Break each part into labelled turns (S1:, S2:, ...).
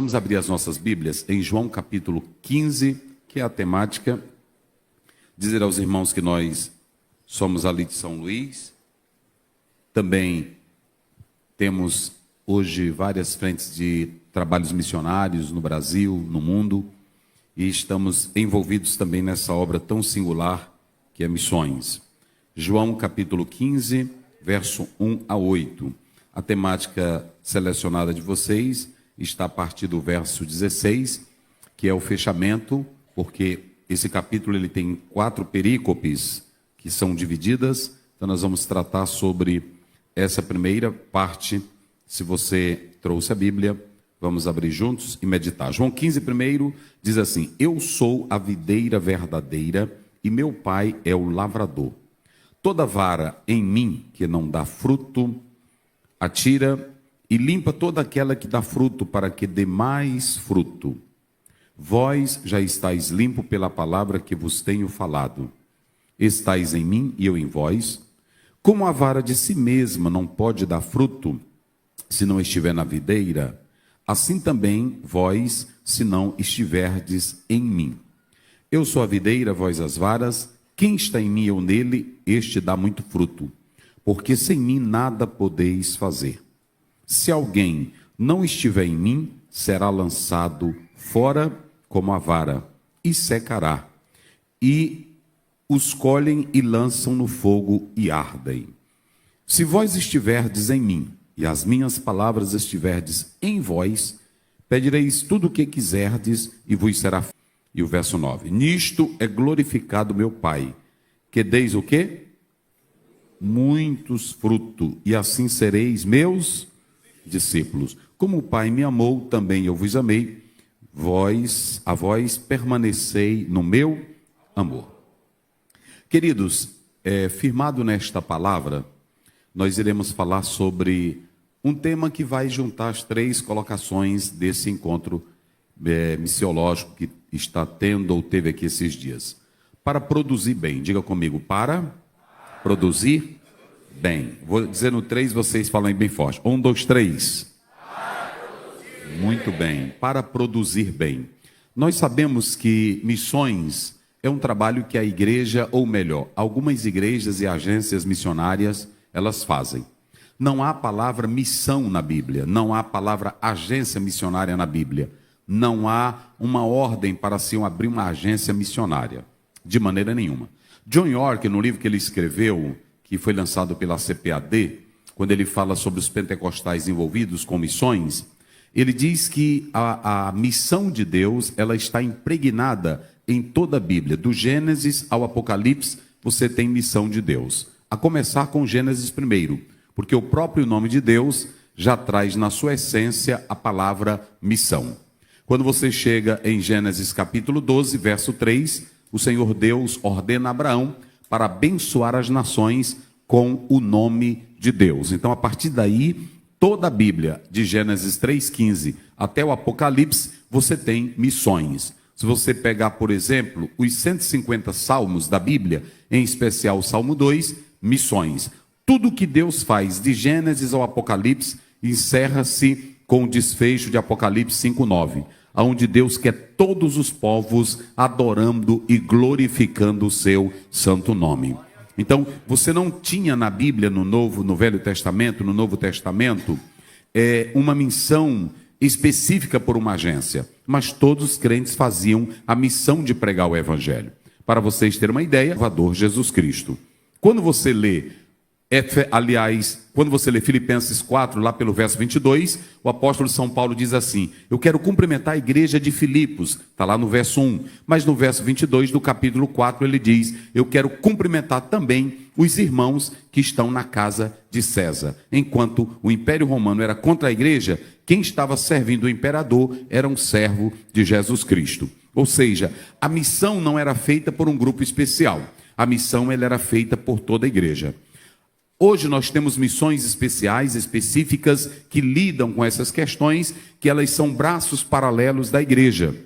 S1: Vamos abrir as nossas Bíblias em João capítulo 15, que é a temática. Dizer aos irmãos que nós somos ali de São Luís. Também temos hoje várias frentes de trabalhos missionários no Brasil, no mundo, e estamos envolvidos também nessa obra tão singular que é missões. João capítulo 15, verso 1 a 8. A temática selecionada de vocês está a partir do verso 16, que é o fechamento, porque esse capítulo ele tem 4 perícopes que são divididas. Então nós vamos tratar sobre essa primeira parte. Se você trouxe a Bíblia, vamos abrir juntos e meditar. João 15 primeiro diz assim: Eu sou a videira verdadeira e meu pai é o lavrador. Toda vara em mim que não dá fruto, atira e limpa toda aquela que dá fruto, para que dê mais fruto. Vós já estáis limpo pela palavra que vos tenho falado. Estais em mim e eu em vós. Como a vara de si mesma não pode dar fruto, se não estiver na videira, assim também vós, se não estiverdes em mim. Eu sou a videira, vós as varas. Quem está em mim ou nele, este dá muito fruto, porque sem mim nada podeis fazer. Se alguém não estiver em mim, será lançado fora como a vara, e secará. E os colhem e lançam no fogo e ardem. Se vós estiverdes em mim, e as minhas palavras estiverdes em vós, pedireis tudo o que quiserdes, e vos será feito. E o verso 9. Nisto é glorificado meu Pai, que deis o quê? Muitos frutos, e assim sereis meus discípulos. Como o Pai me amou, também eu vos amei. A vós permanecei no meu amor. Queridos, firmado nesta palavra, nós iremos falar sobre um tema que vai juntar as 3 colocações desse encontro missiológico que está tendo ou teve aqui esses dias. Para produzir bem, diga comigo, para produzir bem. Vou dizer no 3, vocês falam bem forte. 1, 2, 3. Muito bem. Para produzir bem. Nós sabemos que missões é um trabalho que a igreja, ou melhor, algumas igrejas e agências missionárias, elas fazem. Não há a palavra missão na Bíblia, não há a palavra agência missionária na Bíblia, não há uma ordem para se abrir uma agência missionária, de maneira nenhuma. John York, no livro que ele escreveu, que foi lançado pela CPAD, quando ele fala sobre os pentecostais envolvidos com missões, ele diz que a missão de Deus, ela está impregnada em toda a Bíblia. Do Gênesis ao Apocalipse, você tem missão de Deus. A começar com Gênesis primeiro, porque o próprio nome de Deus já traz na sua essência a palavra missão. Quando você chega em Gênesis capítulo 12, verso 3, o Senhor Deus ordena a Abraão para abençoar as nações com o nome de Deus. Então, a partir daí, toda a Bíblia, de Gênesis 3,15 até o Apocalipse, você tem missões. Se você pegar, por exemplo, os 150 salmos da Bíblia, em especial o Salmo 2, missões. Tudo que Deus faz, de Gênesis ao Apocalipse, encerra-se com o desfecho de Apocalipse 5,9, onde Deus quer todos os povos adorando e glorificando o seu santo nome. Então, você não tinha na Bíblia, no Velho Testamento, no Novo Testamento, uma missão específica por uma agência, mas todos os crentes faziam a missão de pregar o Evangelho. Para vocês terem uma ideia, o Salvador Jesus Cristo. Quando você lê Filipenses 4, lá pelo verso 22, o apóstolo São Paulo diz assim: eu quero cumprimentar a igreja de Filipos, está lá no verso 1, mas no verso 22 do capítulo 4 ele diz: eu quero cumprimentar também os irmãos que estão na casa de César. Enquanto o Império Romano era contra a igreja, quem estava servindo o imperador era um servo de Jesus Cristo. Ou seja, a missão não era feita por um grupo especial, a missão ela era feita por toda a igreja. Hoje nós temos missões especiais, específicas, que lidam com essas questões, que elas são braços paralelos da igreja.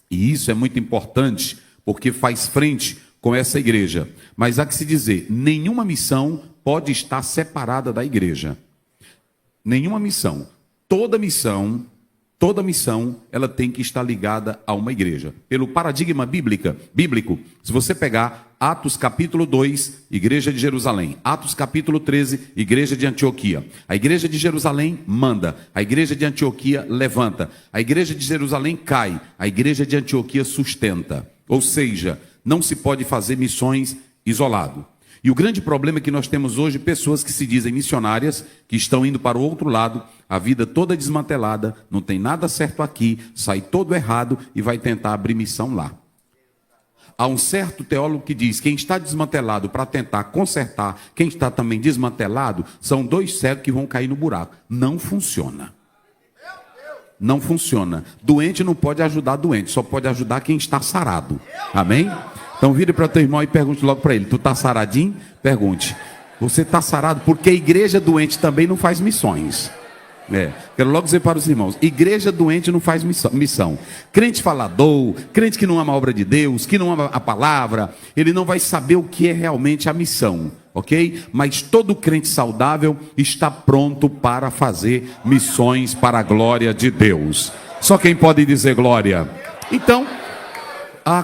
S1: E isso é muito importante, porque faz frente com essa igreja. Mas há que se dizer, nenhuma missão pode estar separada da igreja. Nenhuma missão. Toda missão Toda missão, ela tem que estar ligada a uma igreja. Pelo paradigma bíblico, se você pegar Atos capítulo 2, Igreja de Jerusalém. Atos capítulo 13, Igreja de Antioquia. A Igreja de Jerusalém manda. A Igreja de Antioquia levanta. A Igreja de Jerusalém cai. A Igreja de Antioquia sustenta. Ou seja, não se pode fazer missões isolado. E o grande problema é que nós temos hoje pessoas que se dizem missionárias, que estão indo para o outro lado, a vida toda desmantelada, não tem nada certo aqui, sai todo errado e vai tentar abrir missão lá. Há um certo teólogo que diz, quem está desmantelado para tentar consertar, quem está também desmantelado, são dois cegos que vão cair no buraco. Não funciona. Não funciona. Doente não pode ajudar doente, só pode ajudar quem está sarado. Amém? Então vire para o teu irmão e pergunte logo para ele, tu está saradinho? Pergunte. Você está sarado? Porque a igreja doente também não faz missões. Quero logo dizer para os irmãos, igreja doente não faz missão. Crente falador, crente que não ama a obra de Deus, que não ama a palavra, ele não vai saber o que é realmente a missão, ok? Mas todo crente saudável está pronto para fazer missões para a glória de Deus. Só quem pode dizer glória. Então,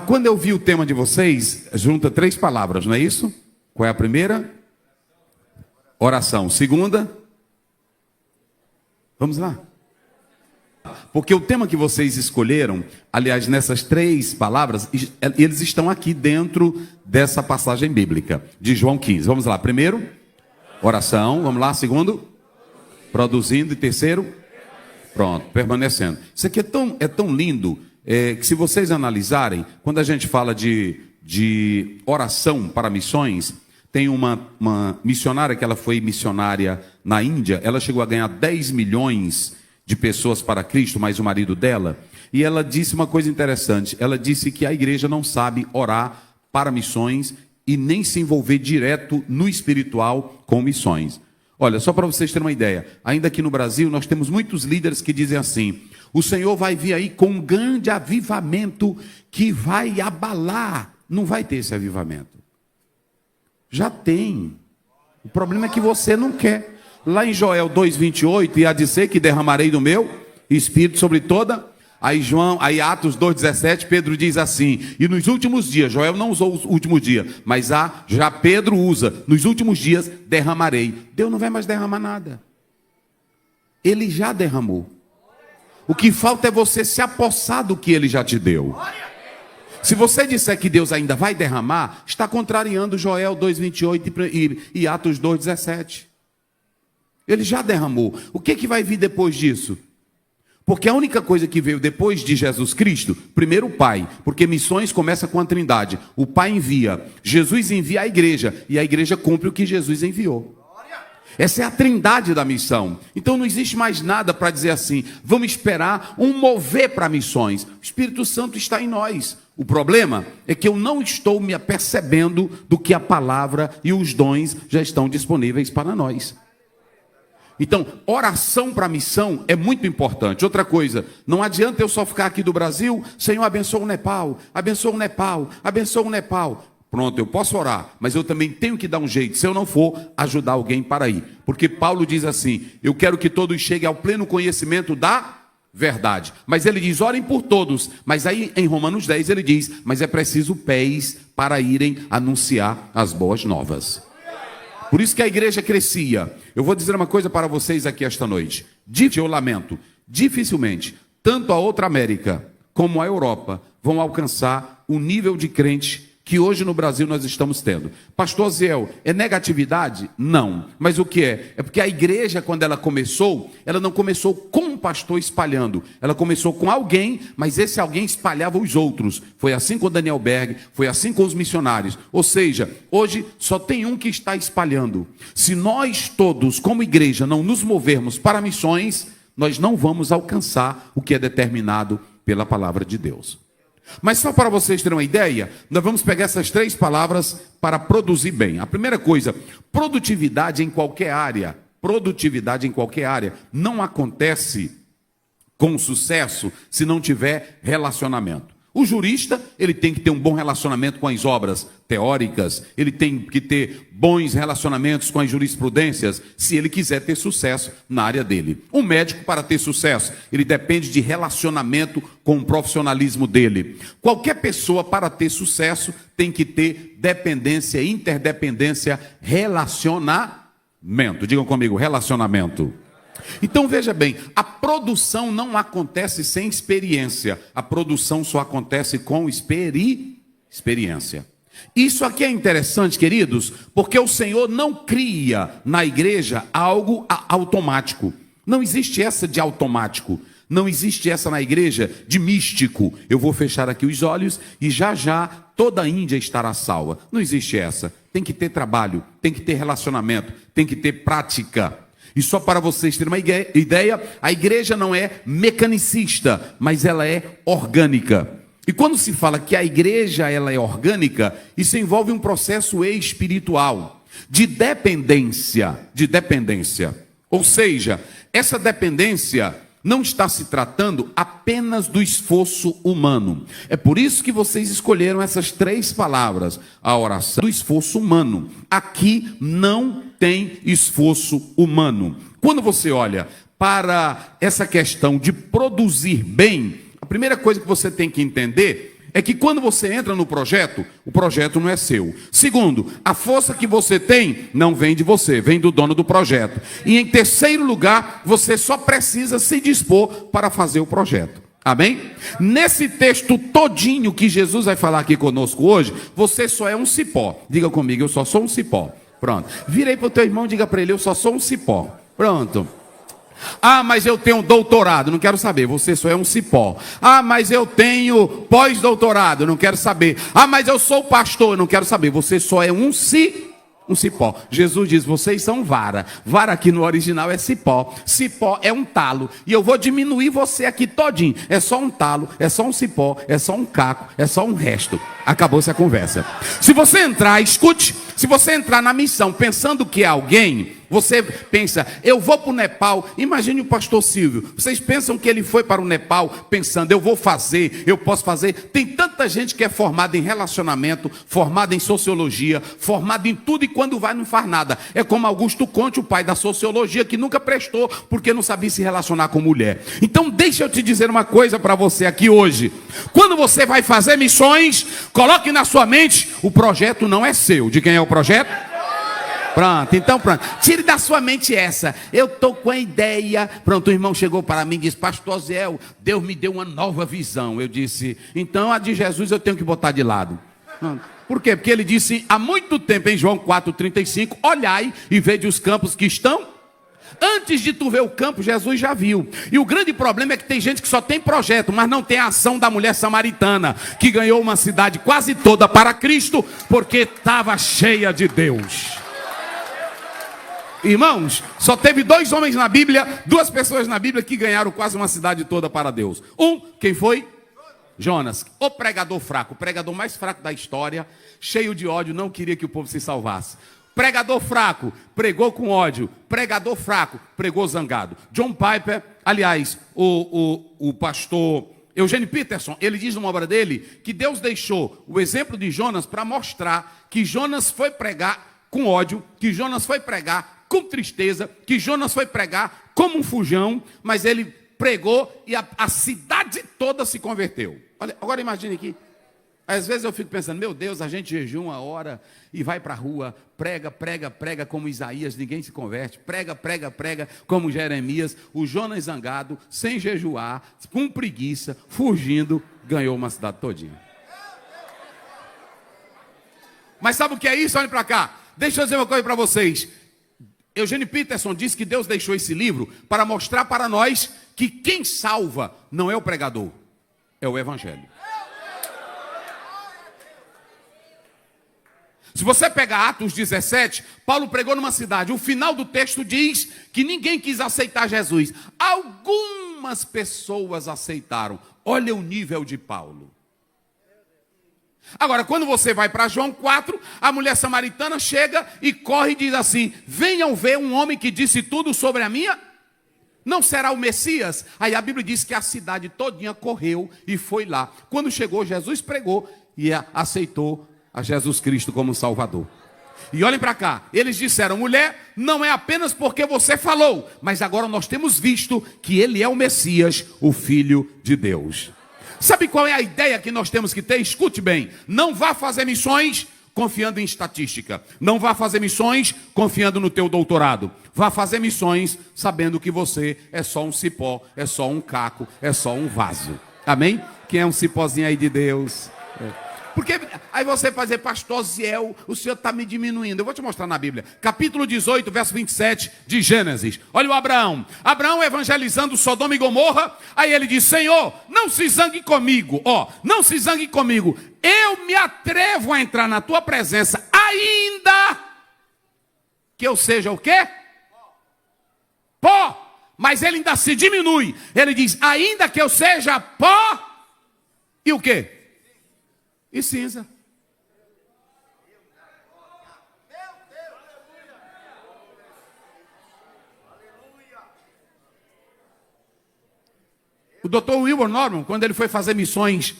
S1: quando eu vi o tema de vocês, junta 3 palavras, não é isso? Qual é a primeira? Oração. Segunda? Vamos lá. Porque o tema que vocês escolheram, aliás, nessas 3 palavras, eles estão aqui dentro dessa passagem bíblica, de João 15. Vamos lá. Primeiro, oração. Vamos lá. Segundo, produzindo. E terceiro, pronto, permanecendo. Isso aqui é tão lindo, que se vocês analisarem, quando a gente fala de oração para missões, tem uma missionária que ela foi missionária na Índia, ela chegou a ganhar 10 milhões de pessoas para Cristo, mais o marido dela, e ela disse uma coisa interessante, ela disse que a igreja não sabe orar para missões e nem se envolver direto no espiritual com missões. Olha, só para vocês terem uma ideia, ainda aqui no Brasil nós temos muitos líderes que dizem assim, o Senhor vai vir aí com um grande avivamento que vai abalar, não vai ter esse avivamento. Já tem. O problema é que você não quer. Lá em Joel 2,28, ia dizer que derramarei do meu Espírito sobre toda. Aí Atos 2,17, Pedro diz assim, e nos últimos dias, Joel não usou os últimos dias, mas já Pedro usa, nos últimos dias derramarei. Deus não vai mais derramar nada. Ele já derramou. O que falta é você se apossar do que ele já te deu. Se você disser que Deus ainda vai derramar, está contrariando Joel 2,28 e Atos 2,17. Ele já derramou. O que vai vir depois disso? Porque a única coisa que veio depois de Jesus Cristo, primeiro o Pai, porque missões começam com a Trindade. O Pai envia, Jesus envia a igreja, e a igreja cumpre o que Jesus enviou. Essa é a trindade da missão. Então não existe mais nada para dizer assim, vamos esperar um mover para missões. O Espírito Santo está em nós. O problema é que eu não estou me apercebendo do que a palavra e os dons já estão disponíveis para nós. Então, oração para missão é muito importante. Outra coisa, não adianta eu só ficar aqui do Brasil, Senhor, abençoa o Nepal, abençoa o Nepal, abençoa o Nepal. Pronto, eu posso orar, mas eu também tenho que dar um jeito, se eu não for, ajudar alguém para ir. Porque Paulo diz assim, eu quero que todos cheguem ao pleno conhecimento da verdade. Mas ele diz, orem por todos. Mas aí em Romanos 10 ele diz, mas é preciso pés para irem anunciar as boas novas. Por isso que a igreja crescia. Eu vou dizer uma coisa para vocês aqui esta noite. Eu lamento, dificilmente, tanto a outra América como a Europa vão alcançar o nível de crente que hoje no Brasil nós estamos tendo. Pastor Ziel, é negatividade? Não. Mas o que é? É porque a igreja, quando ela não começou com um pastor espalhando. Ela começou com alguém, mas esse alguém espalhava os outros. Foi assim com Daniel Berg, foi assim com os missionários. Ou seja, hoje só tem um que está espalhando. Se nós todos, como igreja, não nos movermos para missões, nós não vamos alcançar o que é determinado pela palavra de Deus. Mas só para vocês terem uma ideia, nós vamos pegar essas 3 palavras para produzir bem. A primeira coisa, produtividade em qualquer área. Produtividade em qualquer área não acontece com sucesso se não tiver relacionamento. O jurista, ele tem que ter um bom relacionamento com as obras teóricas, ele tem que ter bons relacionamentos com as jurisprudências, se ele quiser ter sucesso na área dele. O médico, para ter sucesso, ele depende de relacionamento com o profissionalismo dele. Qualquer pessoa, para ter sucesso, tem que ter dependência, interdependência, relacionamento. Digam comigo, relacionamento. Então veja bem, a produção não acontece sem experiência, a produção só acontece com experiência. Isso aqui é interessante, queridos, porque o Senhor não cria na igreja algo automático. Não existe essa de automático, não existe essa na igreja de místico. Eu vou fechar aqui os olhos e já já toda a Índia estará salva. Não existe essa. Tem que ter trabalho, tem que ter relacionamento, tem que ter prática. E só para vocês terem uma ideia, a igreja não é mecanicista, mas ela é orgânica. E quando se fala que a igreja ela é orgânica, isso envolve um processo espiritual, de dependência. Ou seja, essa dependência não está se tratando apenas do esforço humano. É por isso que vocês escolheram essas 3 palavras, a oração do esforço humano. Aqui não tem esforço humano. Quando você olha para essa questão de produzir bem, a primeira coisa que você tem que entender é que quando você entra no projeto, o projeto não é seu. Segundo, a força que você tem não vem de você, vem do dono do projeto. E em terceiro lugar, você só precisa se dispor para fazer o projeto. Amém? Nesse texto todinho que Jesus vai falar aqui conosco hoje, você só é um cipó. Diga comigo, eu só sou um cipó. Pronto. Vira aí para o teu irmão e diga para ele, eu só sou um cipó. Pronto. Ah, mas eu tenho doutorado, não quero saber, você só é um cipó. Ah, mas eu tenho pós-doutorado, não quero saber. Ah, mas eu sou pastor, não quero saber, você só é um cipó. Jesus diz, vocês são vara. Vara aqui no original é cipó. Cipó é um talo. E eu vou diminuir você aqui todinho. É só um talo, é só um cipó, é só um caco, é só um resto. Acabou-se a conversa. Se você entrar, escute, se você entrar na missão pensando que é alguém, você pensa, eu vou para o Nepal. Imagine o pastor Silvio. Vocês pensam que ele foi para o Nepal pensando, eu vou fazer, eu posso fazer. Tem tanta gente que é formada em relacionamento, formada em sociologia, formada em tudo e quando vai não faz nada. É como Augusto Conte, o pai da sociologia, que nunca prestou porque não sabia se relacionar com mulher. Então deixa eu te dizer uma coisa para você aqui hoje. Quando você vai fazer missões, coloque na sua mente, o projeto não é seu. De quem é o projeto? Pronto, então pronto. Tire da sua mente essa. Eu estou com a ideia. Pronto, o irmão chegou para mim e disse, pastor Zéu, Deus me deu uma nova visão. Eu disse, então a de Jesus eu tenho que botar de lado. Por quê? Porque ele disse há muito tempo em João 4,35, olhai e vede os campos que estão. Antes de tu ver o campo, Jesus já viu. E o grande problema é que tem gente que só tem projeto, mas não tem a ação da mulher samaritana, que ganhou uma cidade quase toda para Cristo, porque estava cheia de Deus. Irmãos, só teve 2 homens na Bíblia, 2 pessoas na Bíblia que ganharam quase uma cidade toda para Deus. Quem foi? Jonas, o pregador fraco, o pregador mais fraco da história, cheio de ódio, não queria que o povo se salvasse. Pregador fraco, pregou com ódio. Pregador fraco, pregou zangado. John Piper, aliás, o pastor Eugene Peterson, ele diz numa obra dele que Deus deixou o exemplo de Jonas para mostrar que Jonas foi pregar com ódio, que Jonas foi pregar com tristeza, que Jonas foi pregar como um fujão, mas ele pregou e a cidade toda se converteu. Olha, agora imagine aqui. Às vezes eu fico pensando, meu Deus, a gente jejua uma hora e vai para a rua, prega como Isaías, ninguém se converte, prega como Jeremias, o Jonas zangado, sem jejuar, com preguiça, fugindo, ganhou uma cidade todinha. Mas sabe o que é isso? Olhem para cá, deixa eu dizer uma coisa para vocês. Eugene Peterson disse que Deus deixou esse livro para mostrar para nós que quem salva não é o pregador, é o evangelho. Se você pegar Atos 17, Paulo pregou numa cidade. O final do texto diz que ninguém quis aceitar Jesus. Algumas pessoas aceitaram. Olha o nível de Paulo. Agora, quando você vai para João 4, a mulher samaritana chega e corre e diz assim, venham ver um homem que disse tudo sobre a minha. Não será o Messias? Aí a Bíblia diz que a cidade todinha correu e foi lá. Quando chegou, Jesus pregou e aceitou a Jesus Cristo como Salvador. E olhem para cá, eles disseram: mulher, não é apenas porque você falou, mas agora nós temos visto que ele é o Messias, o Filho de Deus. Sabe qual é a ideia que nós temos que ter? Escute bem, não vá fazer missões confiando em estatística. Não vá fazer missões confiando no teu doutorado. Vá fazer missões sabendo que você é só um cipó, é só um caco, é só um vaso. Amém? Quem é um cipózinho aí de Deus? Porque aí você vai dizer: pastor Ziel, o senhor está me diminuindo. Eu vou te mostrar na Bíblia. Capítulo 18, verso 27 de Gênesis. Olha o Abraão. Abraão evangelizando Sodoma e Gomorra. Aí ele diz: Senhor, não se zangue comigo. Não se zangue comigo. Eu me atrevo a entrar na tua presença, ainda que eu seja o quê? Pó. Mas ele ainda se diminui. Ele diz: ainda que eu seja pó. E o quê? E cinza. O Dr. Wilbur Norman, quando ele foi fazer missões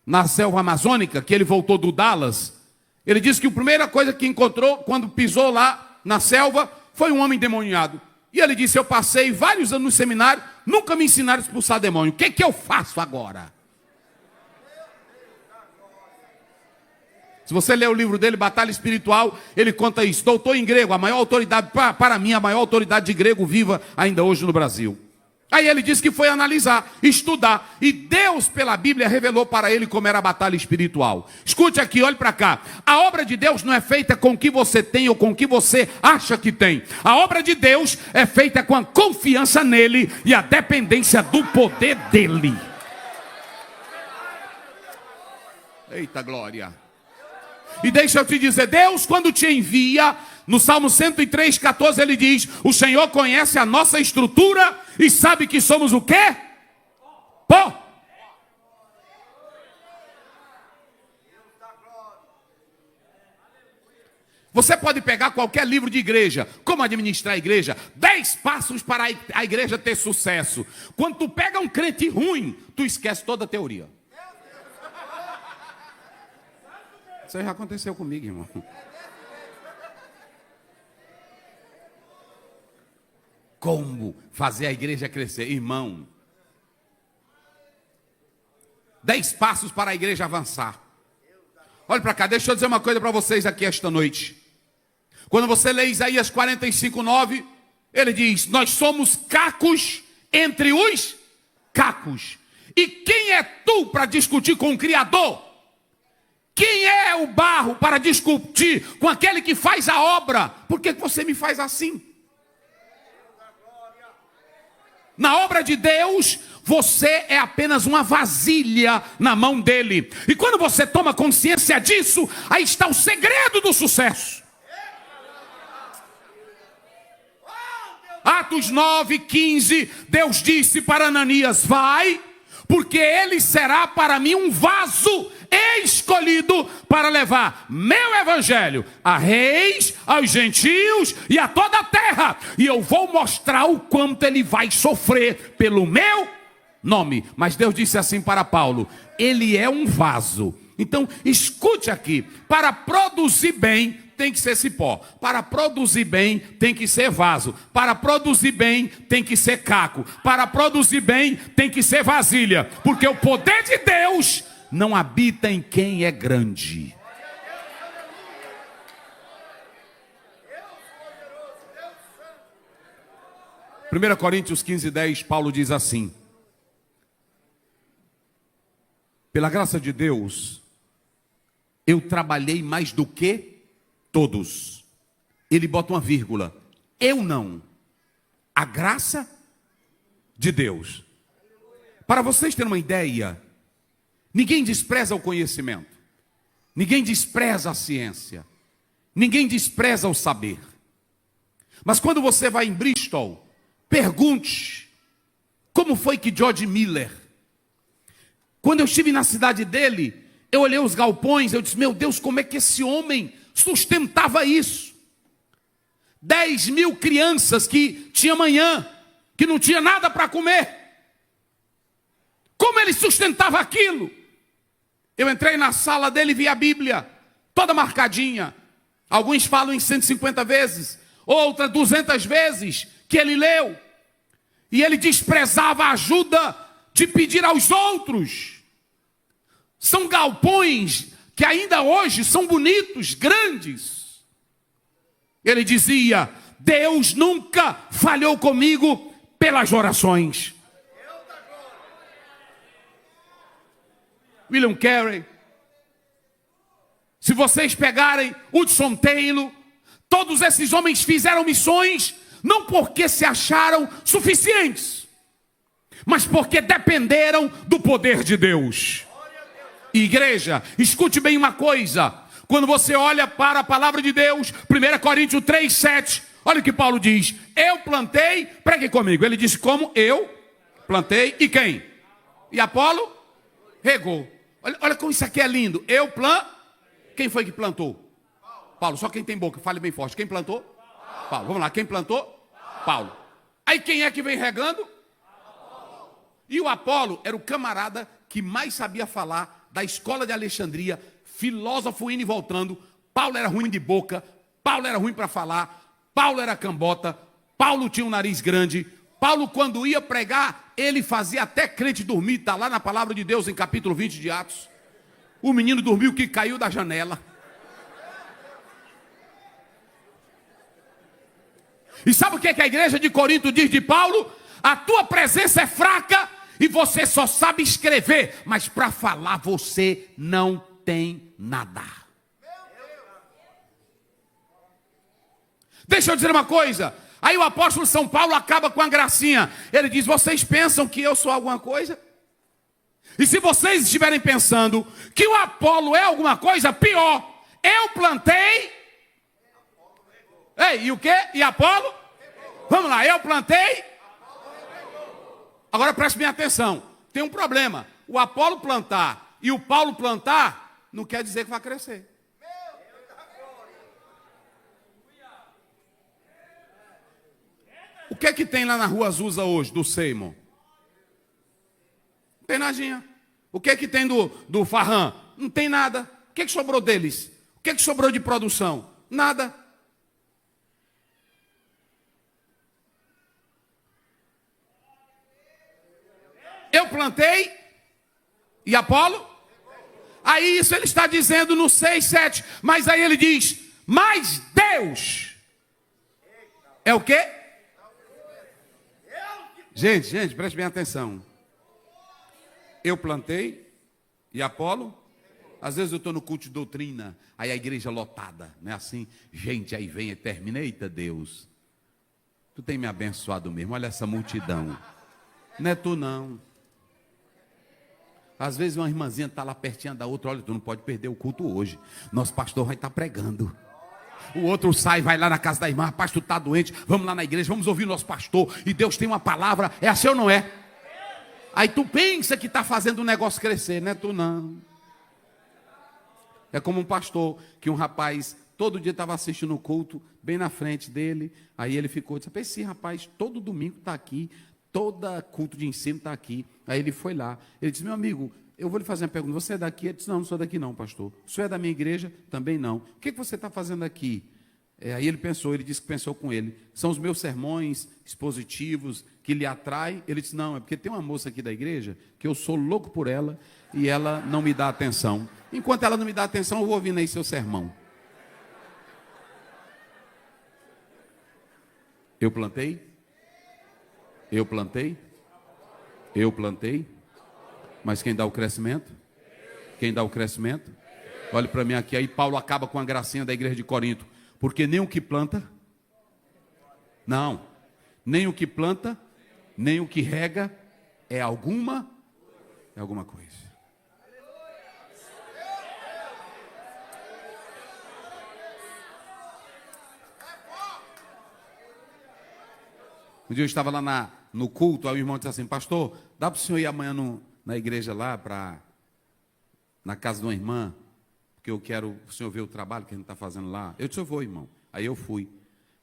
S1: na selva amazônica, que ele voltou do Dallas, ele disse que a primeira coisa que encontrou quando pisou lá na selva foi um homem endemoniado. E ele disse: eu passei vários anos no seminário, nunca me ensinaram a expulsar demônio. O que eu faço agora? Se você ler o livro dele, Batalha Espiritual, ele conta isso. Doutor em grego, a maior autoridade, para mim, a maior autoridade de grego viva ainda hoje no Brasil. Aí ele disse que foi analisar, estudar, e Deus, pela Bíblia, revelou para ele como era a batalha espiritual. Escute aqui, olhe para cá. A obra de Deus não é feita com o que você tem ou com o que você acha que tem. A obra de Deus é feita com a confiança nele e a dependência do poder dele. Eita glória! E deixa eu te dizer, Deus quando te envia, no Salmo 103, 14, ele diz: o Senhor conhece a nossa estrutura e sabe que somos o quê? Pó. Você pode pegar qualquer livro de igreja, como administrar a igreja, 10 passos para a igreja ter sucesso. Quando tu pega um crente ruim, tu esquece toda a teoria. Isso já aconteceu comigo, irmão. Como fazer a igreja crescer? Irmão, 10 passos para a igreja avançar. Olha para cá, deixa eu dizer uma coisa para vocês aqui esta noite. Quando você lê Isaías 45:9, ele diz: nós somos cacos entre os cacos. E quem é tu para discutir com o Criador? Quem é o barro para discutir com aquele que faz a obra? Por que você me faz assim? Na obra de Deus, você é apenas uma vasilha na mão dele. E quando você toma consciência disso, aí está o segredo do sucesso. Atos 9:15, Deus disse para Ananias: vai, porque ele será para mim um vaso escolhido para levar meu evangelho a reis, aos gentios e a toda a terra. E eu vou mostrar o quanto ele vai sofrer pelo meu nome. Mas Deus disse assim para Paulo: ele é um vaso. Então escute aqui, para produzir bem tem que ser cipó, para produzir bem tem que ser vaso, para produzir bem tem que ser caco, para produzir bem tem que ser vasilha, porque o poder de Deus não habita em quem é grande. Primeira Coríntios 15:10, Paulo diz assim: pela graça de Deus, eu trabalhei mais do que todos. Ele bota uma vírgula. Eu não. A graça de Deus. Para vocês terem uma ideia, ninguém despreza o conhecimento. Ninguém despreza a ciência. Ninguém despreza o saber. Mas quando você vai em Bristol, pergunte como foi que George Miller, quando eu estive na cidade dele, eu olhei os galpões, eu disse: meu Deus, como é que esse homem sustentava isso? 10.000 crianças que tinha manhã, que não tinha nada para comer. Como ele sustentava aquilo? Eu entrei na sala dele e vi a Bíblia, toda marcadinha. Alguns falam em 150 vezes, outras 200 vezes que ele leu. E ele desprezava a ajuda de pedir aos outros. São galpões que ainda hoje são bonitos, grandes. Ele dizia: Deus nunca falhou comigo pelas orações. William Carey. Se vocês pegarem Hudson Taylor, todos esses homens fizeram missões não porque se acharam suficientes, mas porque dependeram do poder de Deus. Igreja, escute bem uma coisa. Quando você olha para a palavra de Deus, 1 Coríntios 3:7, olha o que Paulo diz: eu plantei, pregue comigo. Ele disse: como eu plantei, e quem? E Apolo regou. Olha como isso aqui é lindo. Eu plantei. Quem foi que plantou? Paulo. Só quem tem boca, fale bem forte. Quem plantou? Paulo. Vamos lá, quem plantou? Paulo. Aí quem é que vem regando? E o Apolo era o camarada que mais sabia falar da escola de Alexandria, filósofo indo e voltando. Paulo era ruim de boca, Paulo era ruim para falar, Paulo era cambota, Paulo tinha um nariz grande. Paulo, quando ia pregar, ele fazia até crente dormir. Está lá na palavra de Deus, em capítulo 20 de Atos. O menino dormiu que caiu da janela. E sabe o que é que a igreja de Corinto diz de Paulo? A tua presença é fraca e você só sabe escrever, mas para falar você não tem nada. Deixa eu dizer uma coisa. Aí o apóstolo São Paulo acaba com a gracinha. Ele diz: vocês pensam que eu sou alguma coisa? E se vocês estiverem pensando que o Apolo é alguma coisa, pior. Eu plantei. Ei, e o quê? E Apolo? Vamos lá, eu plantei. Agora preste bem atenção. Tem um problema. O Apolo plantar e o Paulo plantar não quer dizer que vai crescer. O que é que tem lá na Rua Azusa hoje, do Seymour? Não tem nadinha. O que é que tem do Farran? Não tem nada. O que é que sobrou deles? O que é que sobrou de produção? Nada. Eu plantei e Apolo. Aí isso ele está dizendo no 6:7. Mas aí ele diz: mas Deus é o quê? Gente, preste bem atenção. Eu plantei e Apolo. Às vezes eu estou no culto de doutrina, aí a igreja lotada, não é assim? Gente, aí vem e termina. Eita Deus, tu tem me abençoado mesmo, olha essa multidão. Não é tu não. Às vezes uma irmãzinha está lá pertinho da outra: olha, tu não pode perder o culto hoje, nosso pastor vai estar pregando. O outro sai, vai lá na casa da irmã: rapaz, tu está doente, vamos lá na igreja, vamos ouvir o nosso pastor, e Deus tem uma palavra. É assim ou não é? Aí tu pensa que está fazendo o negócio crescer, não é tu não. É como um pastor, que um rapaz todo dia estava assistindo o culto, bem na frente dele, aí ele ficou, disse: esse rapaz todo domingo está aqui, toda culto de ensino está aqui. Aí ele foi lá, ele disse: meu amigo, eu vou lhe fazer uma pergunta, você é daqui? Ele disse: não sou daqui não, pastor. O senhor é da minha igreja? Também não. O que você está fazendo aqui? Aí ele pensou, ele disse que pensou com ele: são os meus sermões expositivos que lhe atraem? Ele disse: não, é porque tem uma moça aqui da igreja que eu sou louco por ela e ela não me dá atenção. Enquanto ela não me dá atenção, eu vou ouvindo aí seu sermão. Eu plantei? Eu plantei? Eu plantei? Mas quem dá o crescimento? Quem dá o crescimento? Olhe para mim aqui. Aí Paulo acaba com a gracinha da igreja de Corinto. Porque nem o que planta, não, nem o que planta, nem o que rega é alguma coisa. Um dia eu estava lá no culto, aí o irmão disse assim: pastor, dá para o senhor ir amanhã na igreja lá, na casa de uma irmã, porque eu quero o senhor ver o trabalho que a gente está fazendo lá. Eu disse: eu vou, irmão. Aí eu fui.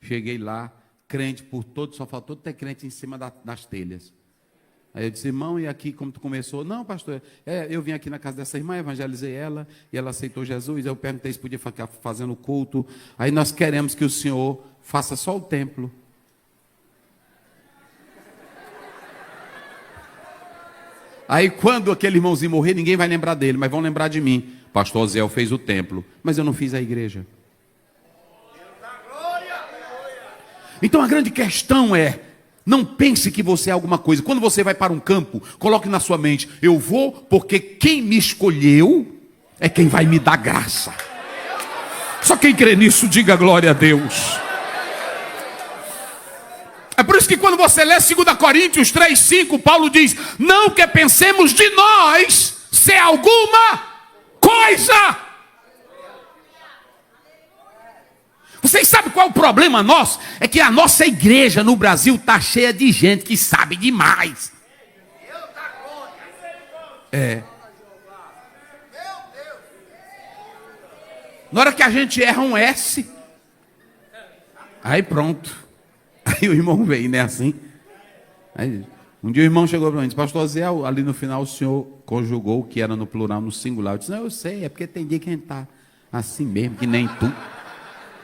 S1: Cheguei lá, crente por todo, só faltou ter crente em cima das telhas. Aí eu disse, irmão, e aqui como tu começou? Não, pastor, eu vim aqui na casa dessa irmã, evangelizei ela, e ela aceitou Jesus. Eu perguntei se podia ficar fazendo culto. Aí nós queremos que o senhor faça só o templo. Aí quando aquele irmãozinho morrer, ninguém vai lembrar dele, mas vão lembrar de mim. Pastor Zé fez o templo, mas eu não fiz a igreja. Então a grande questão é, não pense que você é alguma coisa. Quando você vai para um campo, coloque na sua mente, eu vou porque quem me escolheu é quem vai me dar graça. Só quem crê nisso, diga glória a Deus. É por isso que quando você lê 2 Coríntios 3:5, Paulo diz, não que pensemos de nós ser alguma coisa. Vocês sabem qual é o problema nosso? É que a nossa igreja no Brasil está cheia de gente que sabe demais. Na hora que a gente erra um S, aí pronto. Aí o irmão veio, né, assim. Aí, um dia o irmão chegou para mim e disse, pastor Zé, ali no final o senhor conjugou o que era no plural, no singular. Eu disse, não, eu sei, é porque tem dia que a gente está assim mesmo, que nem tu.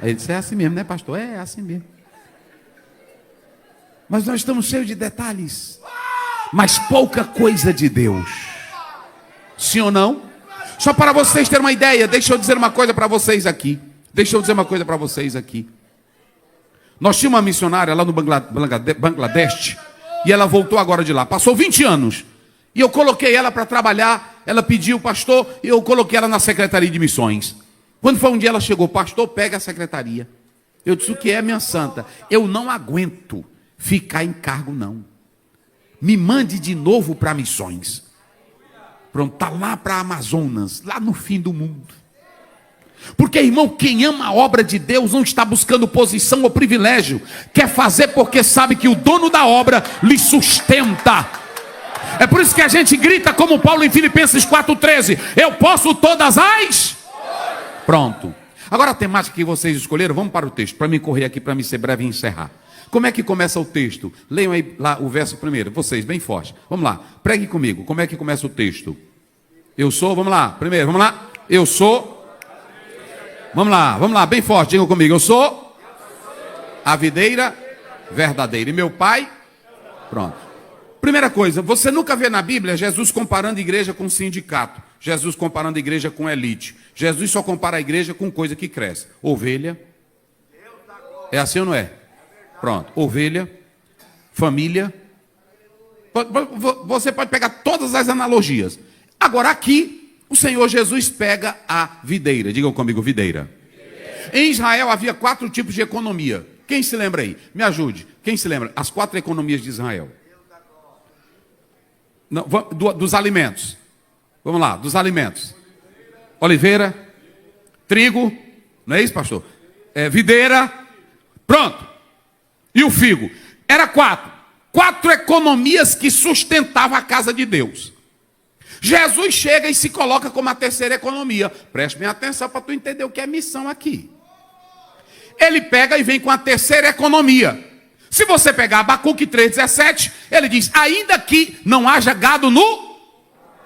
S1: Aí ele disse, é assim mesmo, né, pastor? É assim mesmo. Mas nós estamos cheios de detalhes, mas pouca coisa de Deus. Sim ou não? Só para vocês terem uma ideia, deixa eu dizer uma coisa para vocês aqui. Nós tínhamos uma missionária lá no Bangladesh, e ela voltou agora de lá. Passou 20 anos. E eu coloquei ela para trabalhar, ela pediu, pastor, e eu coloquei ela na Secretaria de Missões. Quando foi um dia ela chegou, pastor, pega a secretaria. Eu disse, o que é, minha santa? Eu não aguento ficar em cargo, não. Me mande de novo para missões. Pronto, está lá para Amazonas, lá no fim do mundo. Porque, irmão, quem ama a obra de Deus não está buscando posição ou privilégio. Quer fazer porque sabe que o dono da obra lhe sustenta. É por isso que a gente grita como Paulo em Filipenses 4:13. Eu posso todas as... Pronto. Agora a temática que vocês escolheram, vamos para o texto, para me correr aqui, para me ser breve e encerrar. Como é que começa o texto? Leiam aí lá o verso primeiro, vocês, bem forte. Vamos lá, pregue comigo, como é que começa o texto? Eu sou, vamos lá, primeiro, vamos lá. Eu sou, vamos lá, bem forte, digam comigo. Eu sou a videira verdadeira. E meu pai? Pronto. Primeira coisa, você nunca vê na Bíblia Jesus comparando a igreja com sindicato. Jesus comparando a igreja com elite. Jesus só compara a igreja com coisa que cresce. Ovelha. É assim ou não é? Pronto. Ovelha. Família. Você pode pegar todas as analogias. Agora aqui, o Senhor Jesus pega a videira. Digam comigo, videira. Em Israel havia 4 tipos de economia. Quem se lembra aí? Me ajude. Quem se lembra? As 4 economias de Israel. Não, dos alimentos. Vamos lá, dos alimentos. Oliveira, trigo, não é isso, pastor? Videira, pronto. E o figo. Era 4. 4 economias que sustentavam a casa de Deus. Jesus chega e se coloca como a terceira economia. Preste bem atenção para tu entender o que é missão aqui. Ele pega e vem com a terceira economia. Se você pegar Abacuque 3,17, ele diz, ainda que não haja gado no...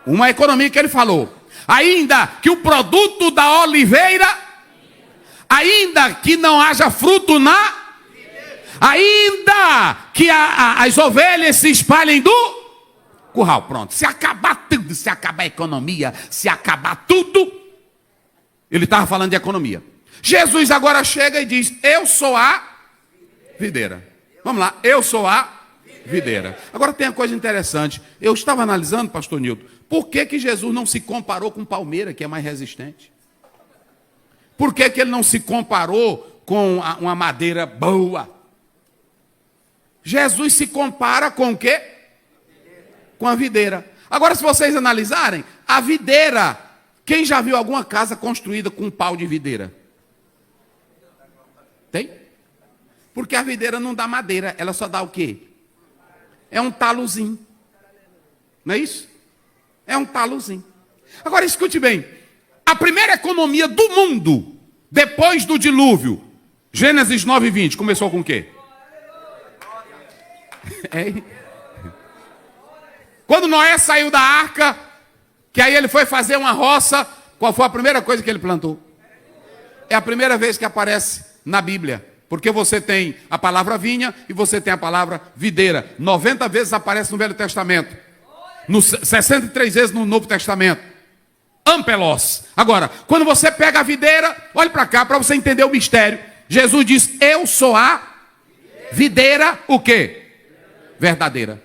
S1: Uma economia que ele falou. Ainda que o produto da oliveira, ainda que não haja fruto na... Ainda que as ovelhas se espalhem do curral. Pronto. Se acabar tudo, se acabar a economia, se acabar tudo. Ele estava falando de economia. Jesus agora chega e diz, eu sou a videira. Vamos lá, eu sou a videira. Agora tem uma coisa interessante. Eu estava analisando, pastor Nilton, por que Jesus não se comparou com palmeira, que é mais resistente? Por que ele não se comparou com uma madeira boa? Jesus se compara com o quê? Com a videira. Agora, se vocês analisarem, a videira, quem já viu alguma casa construída com um pau de videira? Tem? Porque a videira não dá madeira, ela só dá o quê? É um talozinho. Não é isso? É um talozinho. Agora escute bem. A primeira economia do mundo, depois do dilúvio, Gênesis 9:20, começou com o quê? É. Quando Noé saiu da arca, que aí ele foi fazer uma roça, qual foi a primeira coisa que ele plantou? É a primeira vez que aparece na Bíblia. Porque você tem a palavra vinha e você tem a palavra videira. 90 vezes aparece no Velho Testamento. 63 vezes no Novo Testamento. Ampelos. Agora, quando você pega a videira, olhe para cá para você entender o mistério. Jesus diz, eu sou a videira, o quê? Verdadeira.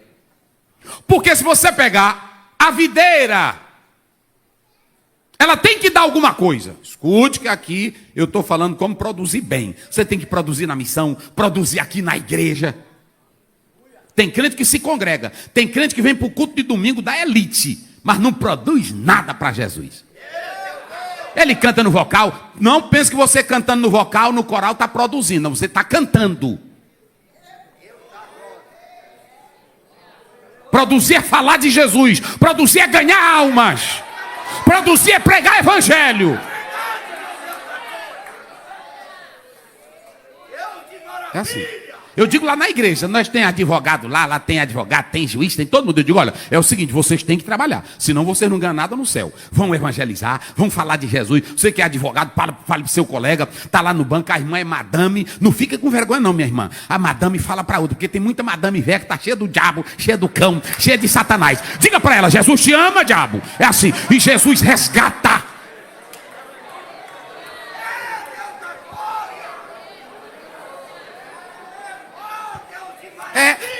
S1: Porque se você pegar a videira, ela tem que dar alguma coisa. Escute que aqui eu estou falando como produzir bem. Você tem que produzir na missão, produzir aqui na igreja. Tem crente que se congrega. Tem crente que vem para o culto de domingo da elite, mas não produz nada para Jesus. Ele canta no vocal. Não pense que você cantando no vocal, no coral, está produzindo. Não, você está cantando. Produzir é falar de Jesus. Produzir é ganhar almas. Produzir é pregar evangelho. É assim. Eu digo lá na igreja, nós tem advogado lá tem advogado, tem juiz, tem todo mundo. Eu digo, olha, é o seguinte, vocês têm que trabalhar, senão vocês não ganham nada no céu. Vão evangelizar, vão falar de Jesus. Você que é advogado, fale pro seu colega, tá lá no banco, a irmã é madame, não fica com vergonha não, minha irmã. A madame fala para outra, porque tem muita madame velha que tá cheia do diabo, cheia do cão, cheia de Satanás. Diga para ela, Jesus te ama, diabo. É assim, e Jesus resgata.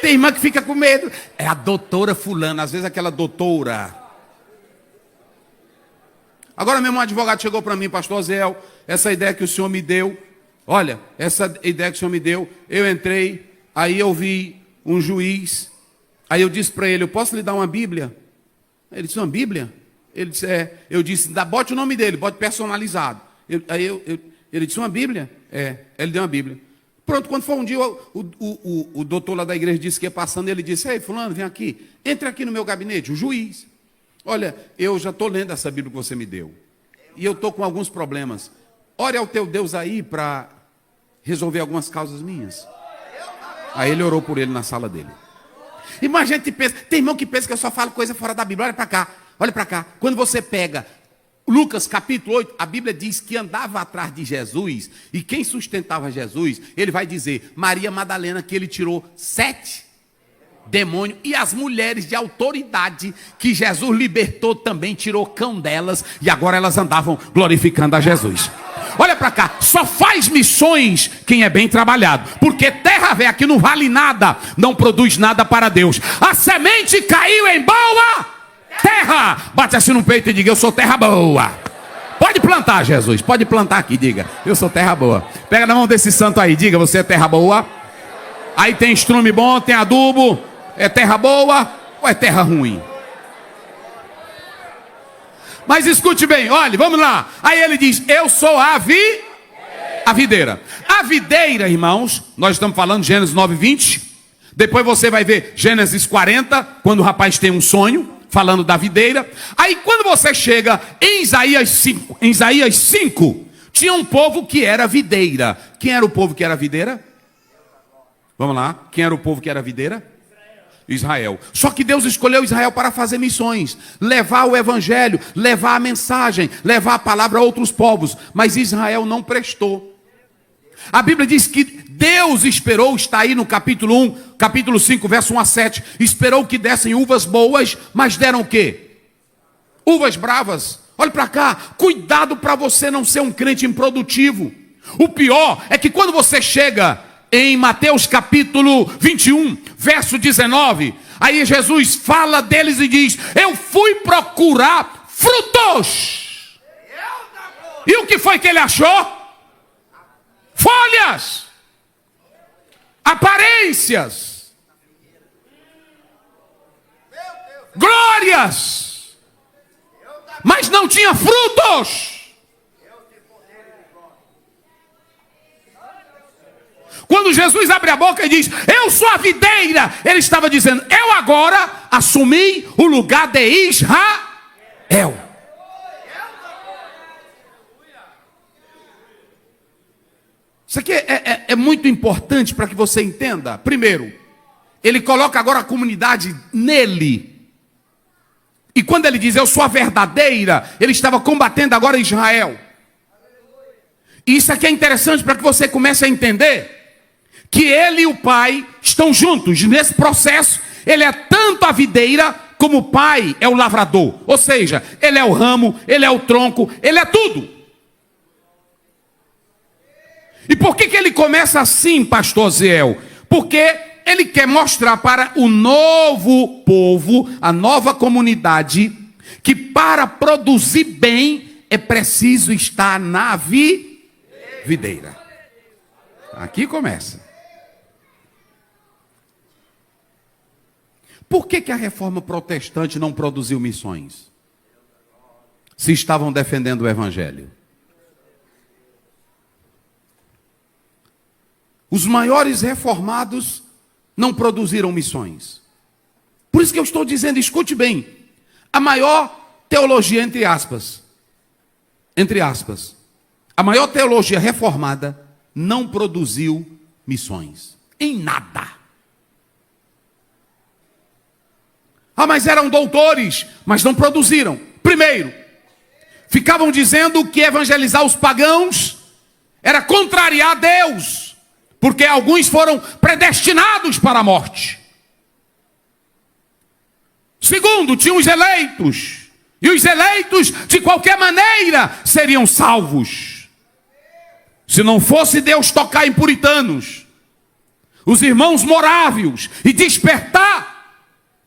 S1: Tem irmã que fica com medo. É a doutora fulana, às vezes aquela doutora. Agora mesmo um advogado chegou para mim, pastor Zéu, essa ideia que o senhor me deu. Olha, essa ideia que o senhor me deu, eu entrei, aí eu vi um juiz, aí eu disse para ele, eu posso lhe dar uma Bíblia? Ele disse, uma Bíblia? Ele disse, eu disse, bote o nome dele, bote personalizado. Ele disse, uma Bíblia? Ele deu uma Bíblia. Pronto, quando foi um dia, o doutor lá da igreja disse que ia passando, ele disse, ei, fulano, vem aqui, entre aqui no meu gabinete, o juiz. Olha, eu já estou lendo essa Bíblia que você me deu, e eu estou com alguns problemas. Ore ao teu Deus aí para resolver algumas causas minhas. Aí ele orou por ele na sala dele. E mais gente pensa, tem irmão que pensa que eu só falo coisa fora da Bíblia. Olha para cá, quando você pega Lucas capítulo 8, a Bíblia diz que andava atrás de Jesus, e quem sustentava Jesus, ele vai dizer, Maria Madalena, que ele tirou 7 demônios, e as mulheres de autoridade, que Jesus libertou também, tirou cão delas, e agora elas andavam glorificando a Jesus. Olha para cá, só faz missões quem é bem trabalhado, porque terra velha que não vale nada, não produz nada para Deus. A semente caiu em boa terra, bate assim no peito e diga, eu sou terra boa. Pode plantar, Jesus, pode plantar aqui, diga, eu sou terra boa. Pega na mão desse santo aí, diga, você é terra boa. Aí tem estrume bom, tem adubo. É terra boa ou é terra ruim? Mas escute bem, olha, vamos lá. Aí ele diz, eu sou a videira. A videira, irmãos, nós estamos falando de Gênesis 9:20. Depois você vai ver Gênesis 40, quando o rapaz tem um sonho, falando da videira. Aí quando você chega em Isaías 5, tinha um povo que era videira. Quem era o povo que era videira? Vamos lá, quem era o povo que era videira? Israel. Só que Deus escolheu Israel para fazer missões, levar o evangelho, levar a mensagem, levar a palavra a outros povos. Mas Israel não prestou. A Bíblia diz que Deus esperou, está aí no capítulo 1, capítulo 5, verso 1 a 7. Esperou que dessem uvas boas, mas deram o quê? Uvas bravas. Olha para cá, cuidado para você não ser um crente improdutivo. O pior é que quando você chega em Mateus capítulo 21, verso 19, aí Jesus fala deles e diz, eu fui procurar frutos. E o que foi que ele achou? Folhas, aparências, glórias, mas não tinha frutos. Quando Jesus abre a boca e diz, eu sou a videira, ele estava dizendo, eu agora assumi o lugar de Israel. Isso aqui é muito importante para que você entenda. Primeiro, Ele coloca agora a comunidade nele. E quando ele diz, eu sou a verdadeira, ele estava combatendo agora Israel. E isso aqui é interessante para que você comece a entender que ele e o pai estão juntos. Nesse processo, ele é tanto a videira como o pai é o lavrador. Ou seja, ele é o ramo, ele é o tronco, ele é tudo. E por que ele começa assim, pastor Ziel? Porque ele quer mostrar para o novo povo, a nova comunidade, que para produzir bem é preciso estar na videira. Aqui começa. Por que a reforma protestante não produziu missões? Se estavam defendendo o evangelho. Os maiores reformados não produziram missões. Por isso que eu estou dizendo, escute bem, a maior teologia, entre aspas, a maior teologia reformada não produziu missões. Em nada. Ah, mas eram doutores, mas não produziram. Primeiro, ficavam dizendo que evangelizar os pagãos era contrariar a Deus, porque alguns foram predestinados para a morte. Segundo, tinham os eleitos, e os eleitos, de qualquer maneira, seriam salvos. Se não fosse Deus tocar em puritanos, os irmãos morávios, e despertar,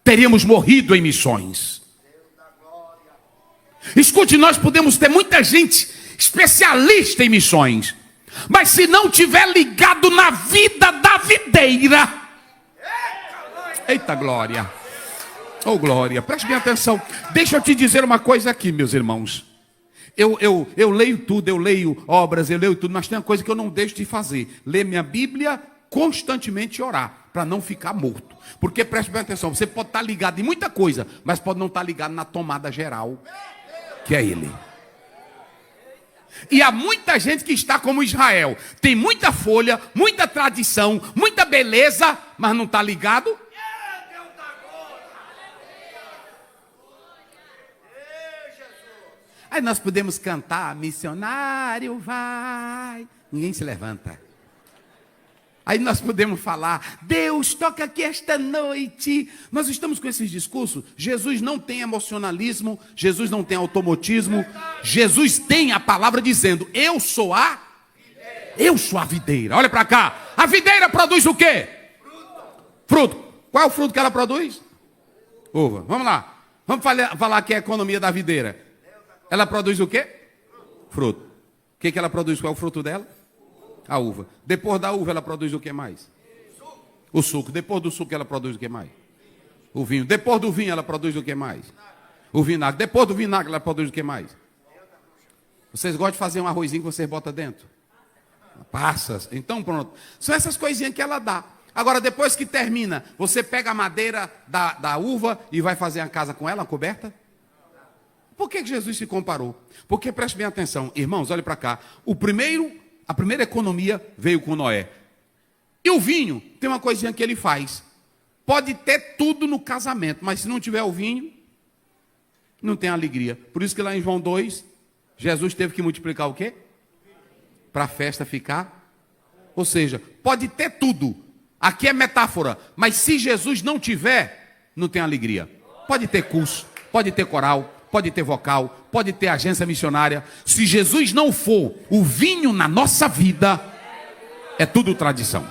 S1: teríamos morrido em missões. Escute, nós podemos ter muita gente especialista em missões, mas se não tiver ligado na vida da videira, eita glória, oh glória, preste bem atenção, deixa eu te dizer uma coisa aqui, meus irmãos, eu leio tudo, eu leio obras, eu leio tudo, mas tem uma coisa que eu não deixo de fazer, ler minha Bíblia constantemente e orar, para não ficar morto. Porque preste bem atenção, você pode estar ligado em muita coisa, mas pode não estar ligado na tomada geral, que é ele. E há muita gente que está como Israel, tem muita folha, muita tradição, muita beleza, mas não está ligado. Aí nós podemos cantar, missionário vai, ninguém se levanta. Aí nós podemos falar, Deus toca aqui esta noite. Nós estamos com esses discursos. Jesus não tem emocionalismo, Jesus não tem automotismo. Jesus tem a palavra dizendo, eu sou a videira. Olha para cá, a videira produz o quê? Fruto. Qual é o fruto que ela produz? Uva. Vamos lá, vamos falar que é a economia da videira. Ela produz o quê? Fruto. O que ela produz? Qual é o fruto dela? A uva. Depois da uva ela produz o que mais? O suco. Depois do suco ela produz o que mais? O vinho. Depois do vinho ela produz o que mais? O vinagre. Depois do vinagre ela produz o que mais? Vocês gostam de fazer um arrozinho que vocês botam dentro? Passas. Então pronto. São essas coisinhas que ela dá. Agora depois que termina, você pega a madeira da uva e vai fazer a casa com ela, uma coberta? Por que Jesus se comparou? Porque preste bem atenção. Irmãos, olhem para cá. A primeira economia veio com Noé. E o vinho, tem uma coisinha que ele faz. Pode ter tudo no casamento, mas se não tiver o vinho, não tem alegria. Por isso que lá em João 2, Jesus teve que multiplicar o quê? Para a festa ficar. Ou seja, pode ter tudo. Aqui é metáfora. Mas se Jesus não tiver, não tem alegria. Pode ter curso, pode ter coral, pode ter vocal, pode ter agência missionária. Se Jesus não for o vinho na nossa vida, é tudo tradição.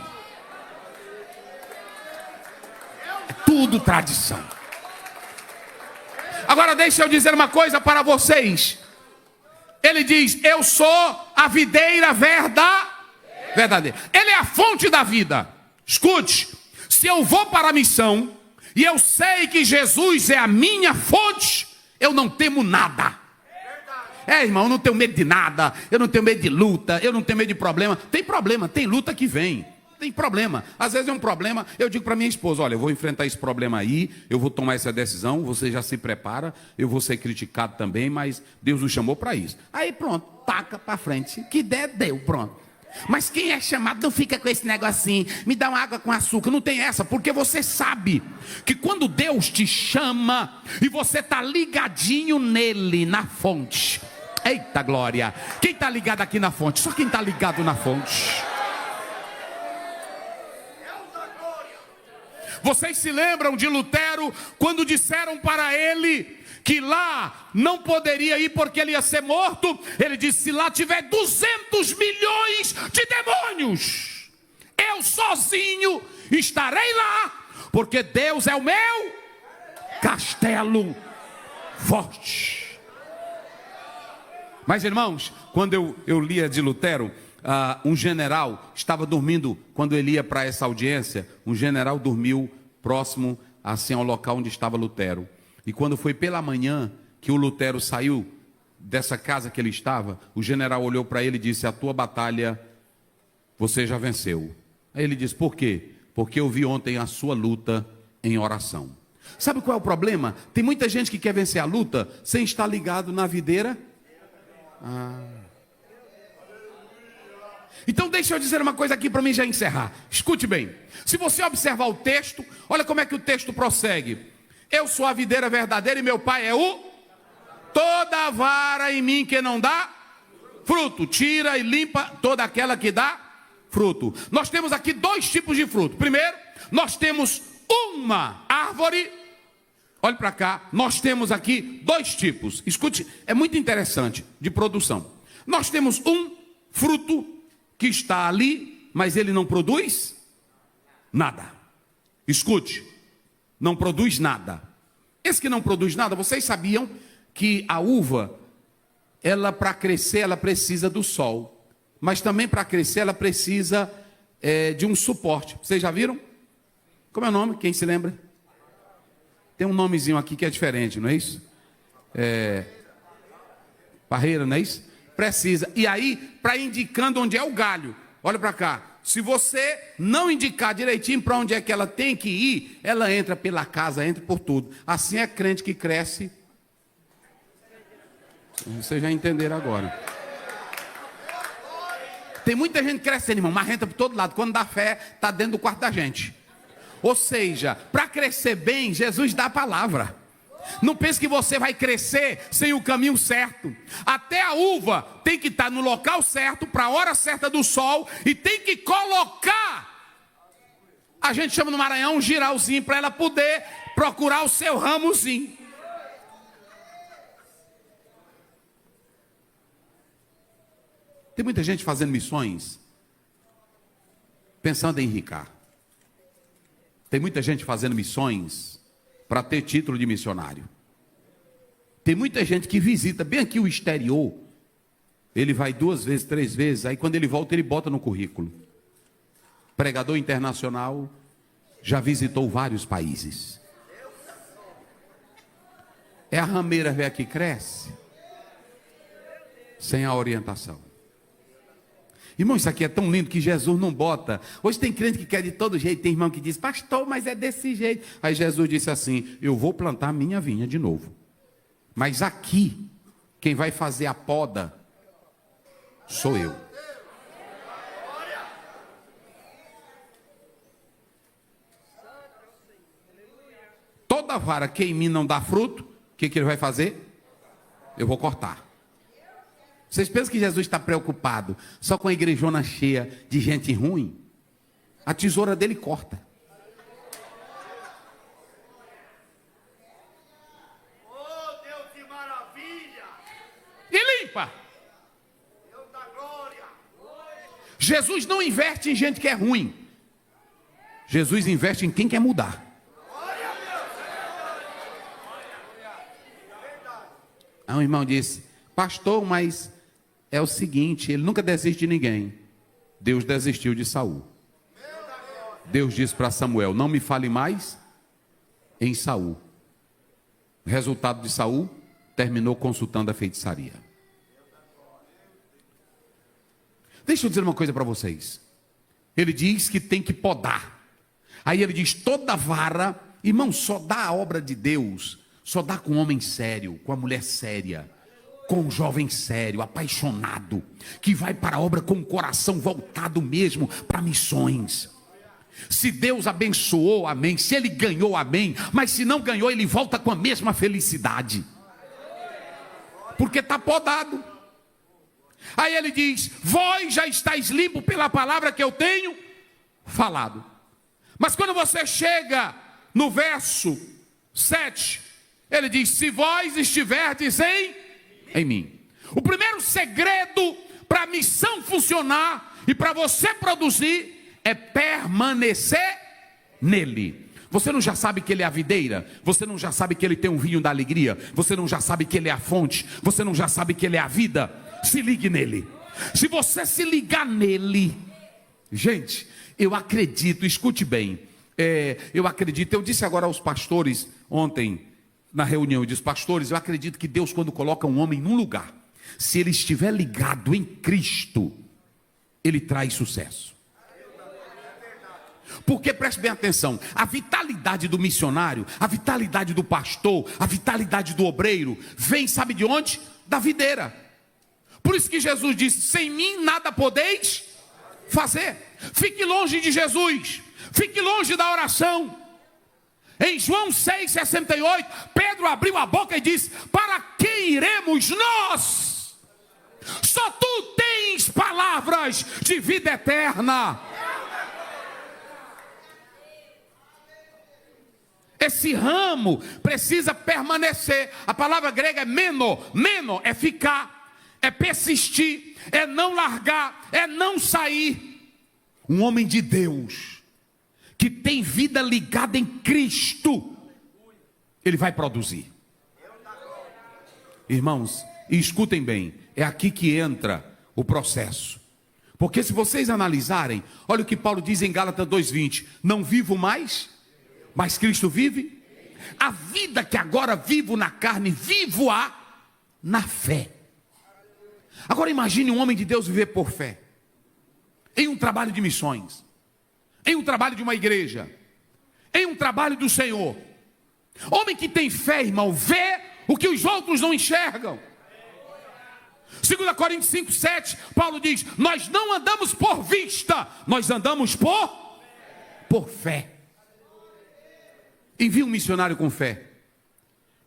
S1: É tudo tradição. Agora deixa eu dizer uma coisa para vocês. Ele diz, eu sou a videira verdadeira. Ele é a fonte da vida. Escute, se eu vou para a missão, e eu sei que Jesus é a minha fonte, eu não temo nada. Irmão, eu não tenho medo de nada. Eu não tenho medo de luta. Eu não tenho medo de problema. Tem luta que vem. Tem problema. Às vezes é um problema. Eu digo para minha esposa, olha, eu vou enfrentar esse problema aí. Eu vou tomar essa decisão. Você já se prepara. Eu vou ser criticado também, mas Deus nos chamou para isso. Aí pronto, taca para frente. Que der, deu, pronto. Mas quem é chamado não fica com esse negocinho, me dá uma água com açúcar. Não tem essa, porque você sabe que quando Deus te chama e você está ligadinho nele, na fonte. Eita glória! Quem está ligado aqui na fonte? Só quem está ligado na fonte. Vocês se lembram de Lutero, quando disseram para ele que lá não poderia ir porque ele ia ser morto? Ele disse: se lá tiver 200 milhões de demônios, eu sozinho estarei lá, porque Deus é o meu castelo forte. Mas irmãos, quando eu lia de Lutero, um general estava dormindo, quando ele ia para essa audiência, um general dormiu próximo assim ao local onde estava Lutero. E quando foi pela manhã que o Lutero saiu dessa casa que ele estava, o general olhou para ele e disse: a tua batalha você já venceu. Aí ele disse: por quê? Porque eu vi ontem a sua luta em oração. Sabe qual é o problema? Tem muita gente que quer vencer a luta sem estar ligado na videira. Então deixa eu dizer uma coisa aqui para mim já encerrar. Escute bem. Se você observar o texto, olha como é que o texto prossegue. Eu sou a videira verdadeira e meu pai é o... Toda vara em mim que não dá fruto, tira e limpa toda aquela que dá fruto. Nós temos aqui dois tipos de fruto. Primeiro, nós temos uma árvore. Olhe para cá, nós temos aqui dois tipos. Escute, é muito interessante de produção. Nós temos um fruto que está ali, mas ele não produz nada. Escute, não produz nada. Esse que não produz nada, vocês sabiam que a uva, ela para crescer, ela precisa do sol. Mas também para crescer, ela precisa de um suporte. Vocês já viram? Como é o nome? Quem se lembra? Tem um nomezinho aqui que é diferente, não é isso? Parreira, não é isso? Precisa. E aí, para indicando onde é o galho. Olha para cá. Se você não indicar direitinho para onde é que ela tem que ir, ela entra pela casa, entra por tudo. Assim é crente que cresce. Vocês já entenderam agora. Tem muita gente crescendo, irmão, mas entra por todo lado. Quando dá fé, está dentro do quarto da gente. Ou seja, para crescer bem, Jesus dá a palavra. Não pense que você vai crescer sem o caminho certo. Até a uva tem que estar no local certo, para a hora certa do sol, e tem que colocar, a gente chama no Maranhão, um girauzinho, para ela poder procurar o seu ramozinho. Tem muita gente fazendo missões pensando em enricar. Tem muita gente fazendo missões para ter título de missionário. Tem muita gente que visita bem aqui o exterior. Ele vai 2 vezes, 3 vezes, aí quando ele volta, ele bota no currículo. Pregador internacional, já visitou vários países. É a rameira velha que cresce sem a orientação. Irmão, isso aqui é tão lindo que Jesus não bota. Hoje tem crente que quer de todo jeito. Tem irmão que diz: pastor, mas é desse jeito. Aí Jesus disse assim: eu vou plantar a minha vinha de novo. Mas aqui, quem vai fazer a poda sou eu. Toda vara que em mim não dá fruto, o que ele vai fazer? Eu vou cortar. Vocês pensam que Jesus está preocupado só com a igrejona cheia de gente ruim? A tesoura dele corta.
S2: Oh, Deus de maravilha!
S1: E limpa.
S2: Deus da glória!
S1: Jesus não investe em gente que é ruim. Jesus investe em quem quer mudar. Aí um irmão disse: pastor, mas é o seguinte, ele nunca desiste de ninguém. Deus desistiu de Saul. Deus disse para Samuel: não me fale mais em Saul. O resultado de Saul terminou consultando a feitiçaria. Deixa eu dizer uma coisa para vocês. Ele diz que tem que podar. Aí ele diz: toda vara, irmão, só dá a obra de Deus, só dá com um homem sério, com a mulher séria, com um jovem sério, apaixonado, que vai para a obra com o coração voltado mesmo para missões. Se Deus abençoou, amém. Se ele ganhou, amém. Mas se não ganhou, ele volta com a mesma felicidade, porque está podado. Aí ele diz: vós já estáis limpos pela palavra que eu tenho falado. Mas quando você chega no verso 7, ele diz: se vós estiverdes em mim. O primeiro segredo para a missão funcionar e para você produzir é permanecer nele. Você não já sabe que ele é a videira? Você não já sabe que ele tem um vinho da alegria? Você não já sabe que ele é a fonte? Você não já sabe que ele é a vida? Se ligue nele. Se você se ligar nele, gente, eu acredito, escute bem, eu disse agora aos pastores ontem na reunião, eu disse: pastores, eu acredito que Deus, quando coloca um homem num lugar, se ele estiver ligado em Cristo, ele traz sucesso. Porque preste bem atenção, a vitalidade do missionário, a vitalidade do pastor, a vitalidade do obreiro, vem, sabe de onde? Da videira. Por isso que Jesus disse: sem mim nada podeis fazer. Fique longe de Jesus, fique longe da oração. Em João 6,68, Pedro abriu a boca e disse: para que iremos nós? Só tu tens palavras de vida eterna. Esse ramo precisa permanecer. A palavra grega é meno. Meno é ficar, é persistir, é não largar, é não sair. Um homem de Deus que tem vida ligada em Cristo, ele vai produzir. Irmãos, e escutem bem, é aqui que entra o processo. Porque se vocês analisarem, olha o que Paulo diz em Gálatas 2:20: não vivo mais, mas Cristo vive. A vida que agora vivo na carne, vivo-a na fé. Agora imagine um homem de Deus viver por fé, em um trabalho de missões, em um trabalho de uma igreja, em um trabalho do Senhor. Homem que tem fé, irmão, vê o que os outros não enxergam. 2 Coríntios 5:7, Paulo diz: nós não andamos por vista, nós andamos por fé. Envia um missionário com fé,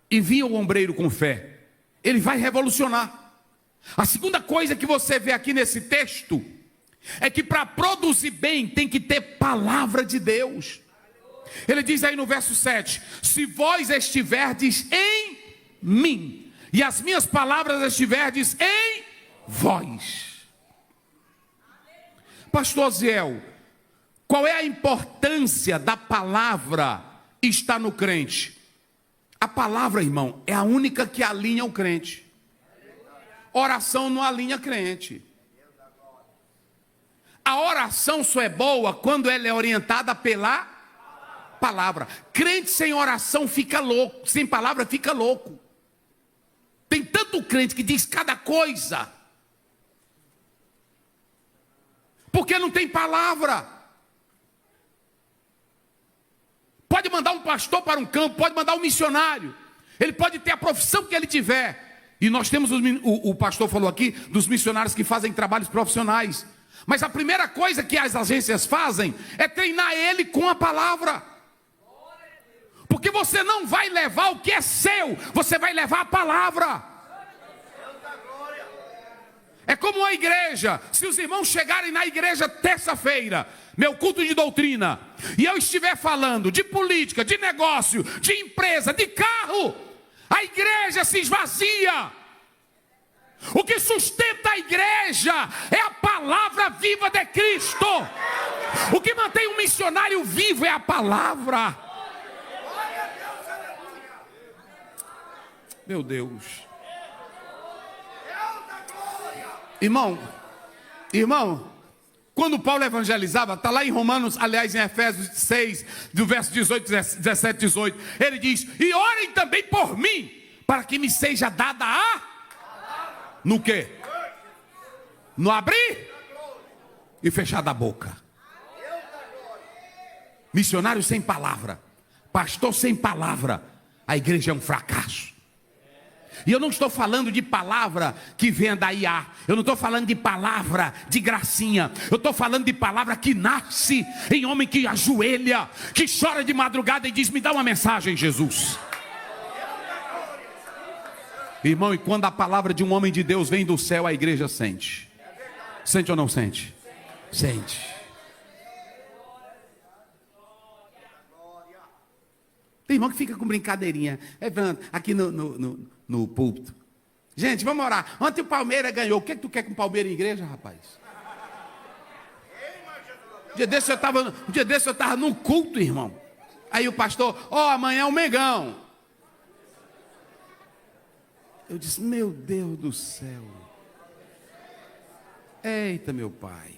S1: envia um ombreiro com fé, ele vai revolucionar. A segunda coisa que você vê aqui nesse texto é que para produzir bem tem que ter palavra de Deus. Ele diz aí no verso 7: se vós estiverdes em mim e as minhas palavras estiverdes em vós. Pastor Ziel, qual é a importância da palavra está no crente? A palavra, irmão, é a única que alinha o crente. Oração não alinha crente. A oração só é boa quando ela é orientada pela palavra. Crente sem oração fica louco, sem palavra fica louco. Tem tanto crente que diz cada coisa, porque não tem palavra. Pode mandar um pastor para um campo, pode mandar um missionário, ele pode ter a profissão que ele tiver. E nós temos, o pastor falou aqui, dos missionários que fazem trabalhos profissionais. Mas a primeira coisa que as agências fazem é treinar ele com a palavra. Porque você não vai levar o que é seu, você vai levar a palavra. É como uma igreja. Se os irmãos chegarem na igreja terça-feira, meu culto de doutrina, e eu estiver falando de política, de negócio, de empresa, de carro, a igreja se esvazia. O que sustenta a igreja é a palavra viva de Cristo. O que mantém um missionário vivo é a palavra. Meu Deus. Irmão, quando Paulo evangelizava, está lá em Romanos, aliás em Efésios 6, do verso 18, 17, 18, ele diz: e orem também por mim, para que me seja dada a... no quê? No abrir e fechar da boca. Missionário sem palavra, pastor sem palavra, a igreja é um fracasso. E eu não estou falando de palavra que venha da IA. Eu não estou falando de palavra de gracinha. Eu estou falando de palavra que nasce em homem que ajoelha, que chora de madrugada e diz: me dá uma mensagem, Jesus. Irmão, e quando a palavra de um homem de Deus vem do céu, a igreja sente. Sente ou não sente? Sente. Tem irmão que fica com brincadeirinha. Aqui no púlpito. Gente, vamos orar. Ontem o Palmeiras ganhou. O que tu quer com o Palmeiras em igreja, rapaz? Um dia desse eu estava num culto, irmão. Aí o pastor: amanhã é o Mengão. Eu disse: meu Deus do céu. Eita, meu pai.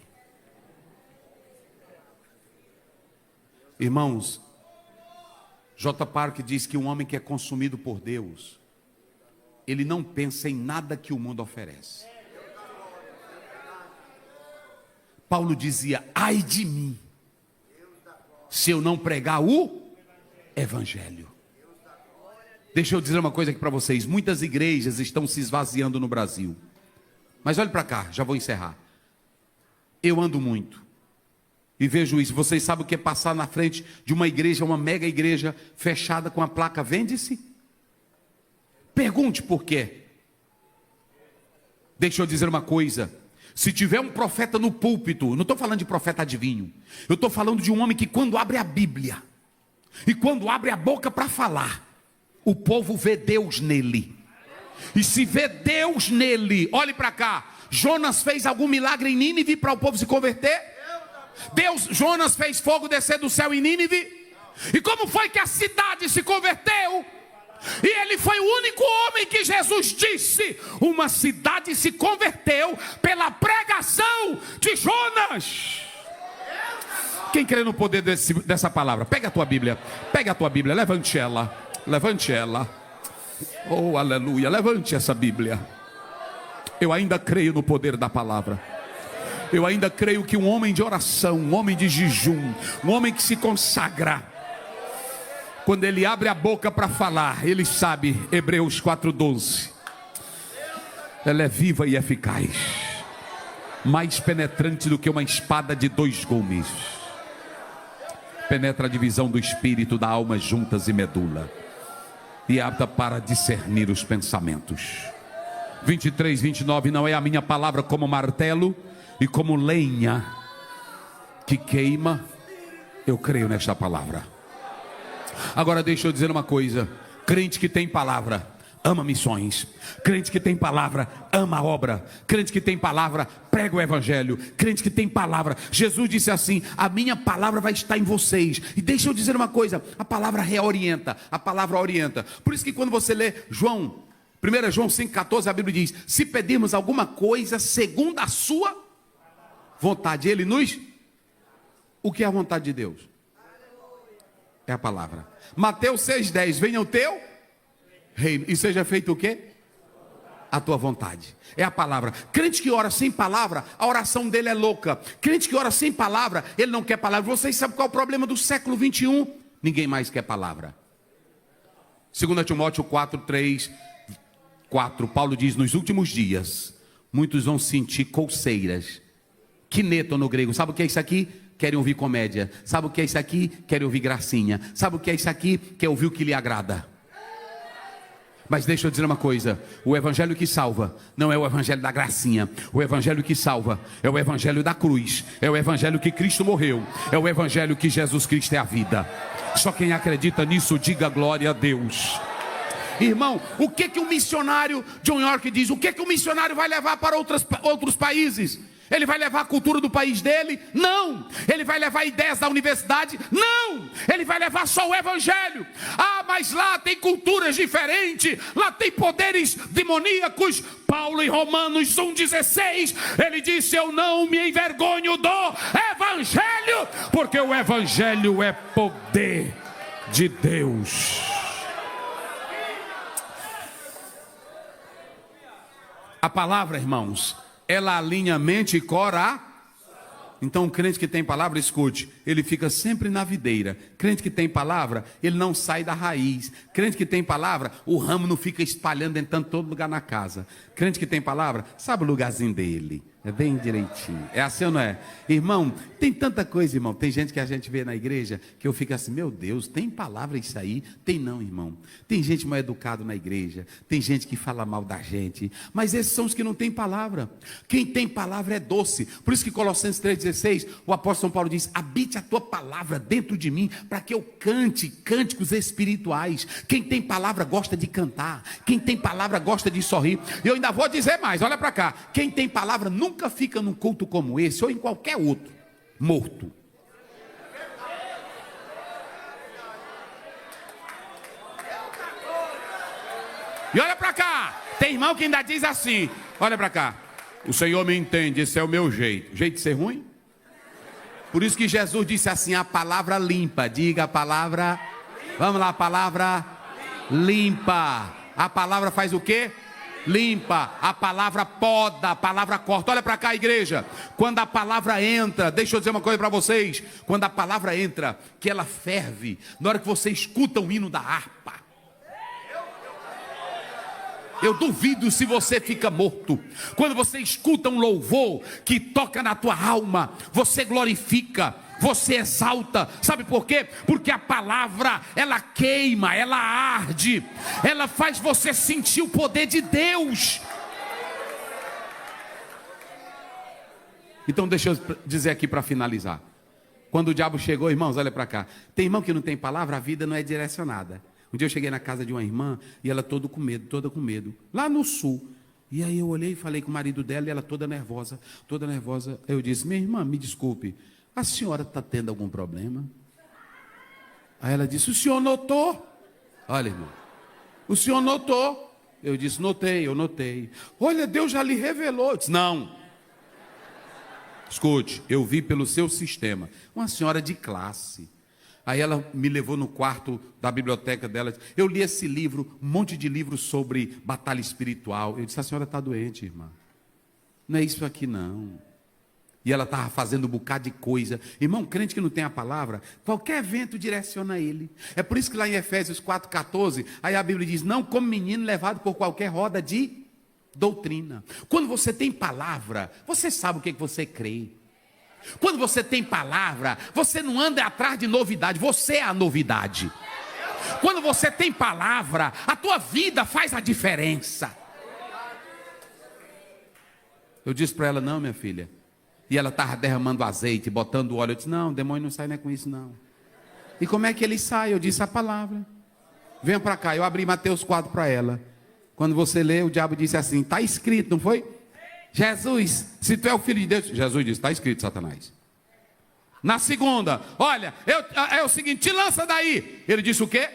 S1: Irmãos, J. Park diz que um homem que é consumido por Deus, ele não pensa em nada que o mundo oferece. Paulo dizia: ai de mim, se eu não pregar o Evangelho. Deixa eu dizer uma coisa aqui para vocês. Muitas igrejas estão se esvaziando no Brasil. Mas olhe para cá, já vou encerrar. Eu ando muito e vejo isso. Vocês sabem o que é passar na frente de uma igreja, uma mega igreja, fechada com a placa "vende-se"? Pergunte por quê. Deixa eu dizer uma coisa. Se tiver um profeta no púlpito, não estou falando de profeta adivinho, eu estou falando de um homem que quando abre a Bíblia, e quando abre a boca para falar, o povo vê Deus nele. E se vê Deus nele, olhe para cá. Jonas fez algum milagre em Nínive para o povo se converter? Jonas fez fogo descer do céu em Nínive? E como foi que a cidade se converteu? E ele foi o único homem que Jesus disse: uma cidade se converteu pela pregação de Jonas. Quem crê no poder dessa palavra? Pega a tua Bíblia, levante ela. Oh, aleluia, levante essa Bíblia. Eu ainda creio no poder da palavra. Eu ainda creio que um homem de oração, um homem de jejum, um homem que se consagra, quando ele abre a boca para falar, ele sabe. Hebreus 4:12. Ela é viva e eficaz, mais penetrante do que uma espada de 2 gumes. Penetra a divisão do espírito, da alma, juntas e medula, e é apta para discernir os pensamentos. 23, 29. Não é a minha palavra como martelo e como lenha que queima? Eu creio nesta palavra. Agora deixa eu dizer uma coisa. Crente que tem palavra ama missões. Crente que tem palavra ama a obra. Crente que tem palavra prega o Evangelho. Crente que tem palavra, Jesus disse assim: a minha palavra vai estar em vocês. E deixa eu dizer uma coisa, a palavra reorienta, a palavra orienta. Por isso que quando você lê 1 João 5,14, a Bíblia diz: se pedirmos alguma coisa segundo a sua vontade, Ele nos... O que é a vontade de Deus? É a palavra. Mateus 6,10, venha o teu reino e seja feito o quê? A tua vontade. É a palavra. Crente que ora sem palavra, a oração dele é louca. Crente que ora sem palavra, ele não quer palavra. Vocês sabem qual é o problema do século 21? Ninguém mais quer palavra. 2 Timóteo 4:3, 4, Paulo diz: nos últimos dias muitos vão sentir coceiras. Kineto no grego. Sabe o que é isso aqui? Querem ouvir comédia. Sabe o que é isso aqui? Querem ouvir gracinha. Sabe o que é isso aqui? Quer ouvir o que lhe agrada. Mas deixa eu dizer uma coisa: o evangelho que salva não é o evangelho da gracinha. O evangelho que salva é o evangelho da cruz. É o evangelho que Cristo morreu. É o evangelho que Jesus Cristo é a vida. Só quem acredita nisso, diga glória a Deus. Irmão, o que o missionário John York diz? O que o missionário vai levar para outros países? Ele vai levar a cultura do país dele? Não. Ele vai levar ideias da universidade? Não. Ele vai levar só o evangelho. Ah, mas lá tem culturas diferentes, lá tem poderes demoníacos. Paulo em Romanos 1,16, ele disse: eu não me envergonho do evangelho, porque o evangelho é poder de Deus. A palavra, irmãos, ela alinha mente e coração. Então, um crente que tem palavra, escute: ele fica sempre na videira. Crente que tem palavra, ele não sai da raiz. Crente que tem palavra, o ramo não fica espalhando, entrando em todo lugar na casa. Crente que tem palavra, sabe o lugarzinho dele. É bem direitinho. É assim ou não é? Irmão, tem tanta coisa, irmão. Tem gente que a gente vê na igreja que eu fico assim, meu Deus, tem palavra isso aí? Tem não, irmão. Tem gente mal educada na igreja. Tem gente que fala mal da gente. Mas esses são os que não têm palavra. Quem tem palavra é doce. Por isso que Colossenses 3,16, o apóstolo São Paulo diz, habite a tua palavra dentro de mim, para que eu cante cânticos espirituais. Quem tem palavra gosta de cantar. Quem tem palavra gosta de sorrir. E eu ainda vou dizer mais, olha para cá. Quem tem palavra nunca fica num culto como esse, ou em qualquer outro, morto. E olha para cá, tem irmão que ainda diz assim, olha para cá, o Senhor me entende, esse é o meu jeito. Jeito de ser ruim? Por isso que Jesus disse assim, a palavra limpa, diga a palavra, vamos lá, a palavra limpa. A palavra faz o quê? Limpa, a palavra poda, a palavra corta. Olha para cá, igreja. Quando a palavra entra, deixa eu dizer uma coisa para vocês. Quando a palavra entra, que ela ferve, na hora que você escuta o hino da harpa, eu duvido se você fica morto. Quando você escuta um louvor que toca na tua alma, você glorifica, você exalta. Sabe por quê? Porque a palavra, ela queima, ela arde, ela faz você sentir o poder de Deus. Então deixa eu dizer aqui para finalizar. Quando o diabo chegou, irmãos, olha para cá. Tem irmão que não tem palavra, a vida não é direcionada. Um dia eu cheguei na casa de uma irmã e ela toda com medo, lá no sul. E aí eu olhei e falei com o marido dela e ela toda nervosa. Eu disse, minha irmã, me desculpe, a senhora está tendo algum problema? Aí ela disse, o senhor notou? Olha, irmão, o senhor notou? Eu disse, eu notei. Olha, Deus já lhe revelou. Eu disse, não. Escute, eu vi pelo seu sistema. Uma senhora de classe. Aí ela me levou no quarto da biblioteca dela. Eu li esse livro, um monte de livros sobre batalha espiritual. Eu disse, a senhora está doente, irmã. Não é isso aqui, não. E ela estava fazendo um bocado de coisa. Irmão, crente que não tem a palavra, qualquer vento direciona ele. É por isso que lá em Efésios 4,14, aí a Bíblia diz, não como menino levado por qualquer roda de doutrina. Quando você tem palavra, você sabe o que você crê. Quando você tem palavra, você não anda atrás de novidade, você é a novidade. Quando você tem palavra, a tua vida faz a diferença. Eu disse para ela, não, minha filha. E ela estava derramando azeite, botando óleo. Eu disse, não, o demônio não sai, não é com isso, não. E como é que ele sai? Eu disse a palavra. Venha para cá, eu abri Mateus 4 para ela. Quando você lê, o diabo disse assim, está escrito, não foi? Jesus, se tu é o filho de Deus. Jesus disse, está escrito, Satanás. Na segunda, olha, é o seguinte, te lança daí. Ele disse o quê?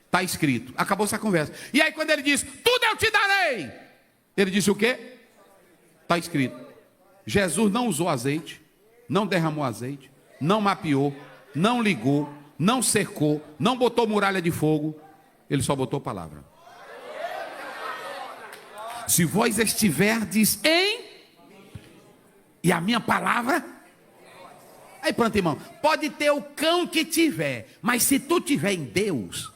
S1: Está escrito. Acabou essa conversa. E aí quando ele disse, tudo eu te darei. Ele disse o quê? Está escrito. Jesus não usou azeite, não derramou azeite, não mapeou, não ligou, não cercou, não botou muralha de fogo. Ele só botou palavra. Se vós estiverdes em... E a minha palavra... Aí pronto, irmão. Pode ter o cão que tiver, mas se tu tiver em Deus...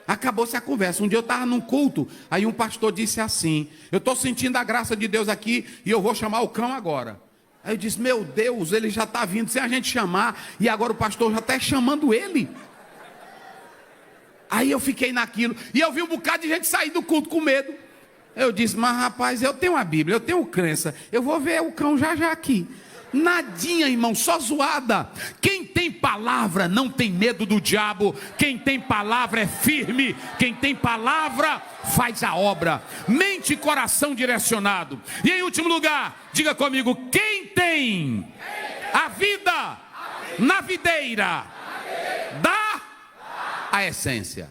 S1: Acabou-se a conversa. Um dia eu estava num culto, aí um pastor disse assim, eu estou sentindo a graça de Deus aqui, e eu vou chamar o cão agora. Aí eu disse, meu Deus, ele já está vindo sem a gente chamar, e agora o pastor já está chamando ele. Aí eu fiquei naquilo, e eu vi um bocado de gente sair do culto com medo. Eu disse, mas rapaz, eu tenho a Bíblia, eu tenho crença, eu vou ver o cão já aqui. Nadinha, irmão, só zoada. Quem tem palavra não tem medo do diabo. Quem tem palavra é firme. Quem tem palavra faz a obra. Mente e coração direcionado. E em último lugar, diga comigo, quem tem a vida na videira dá a essência.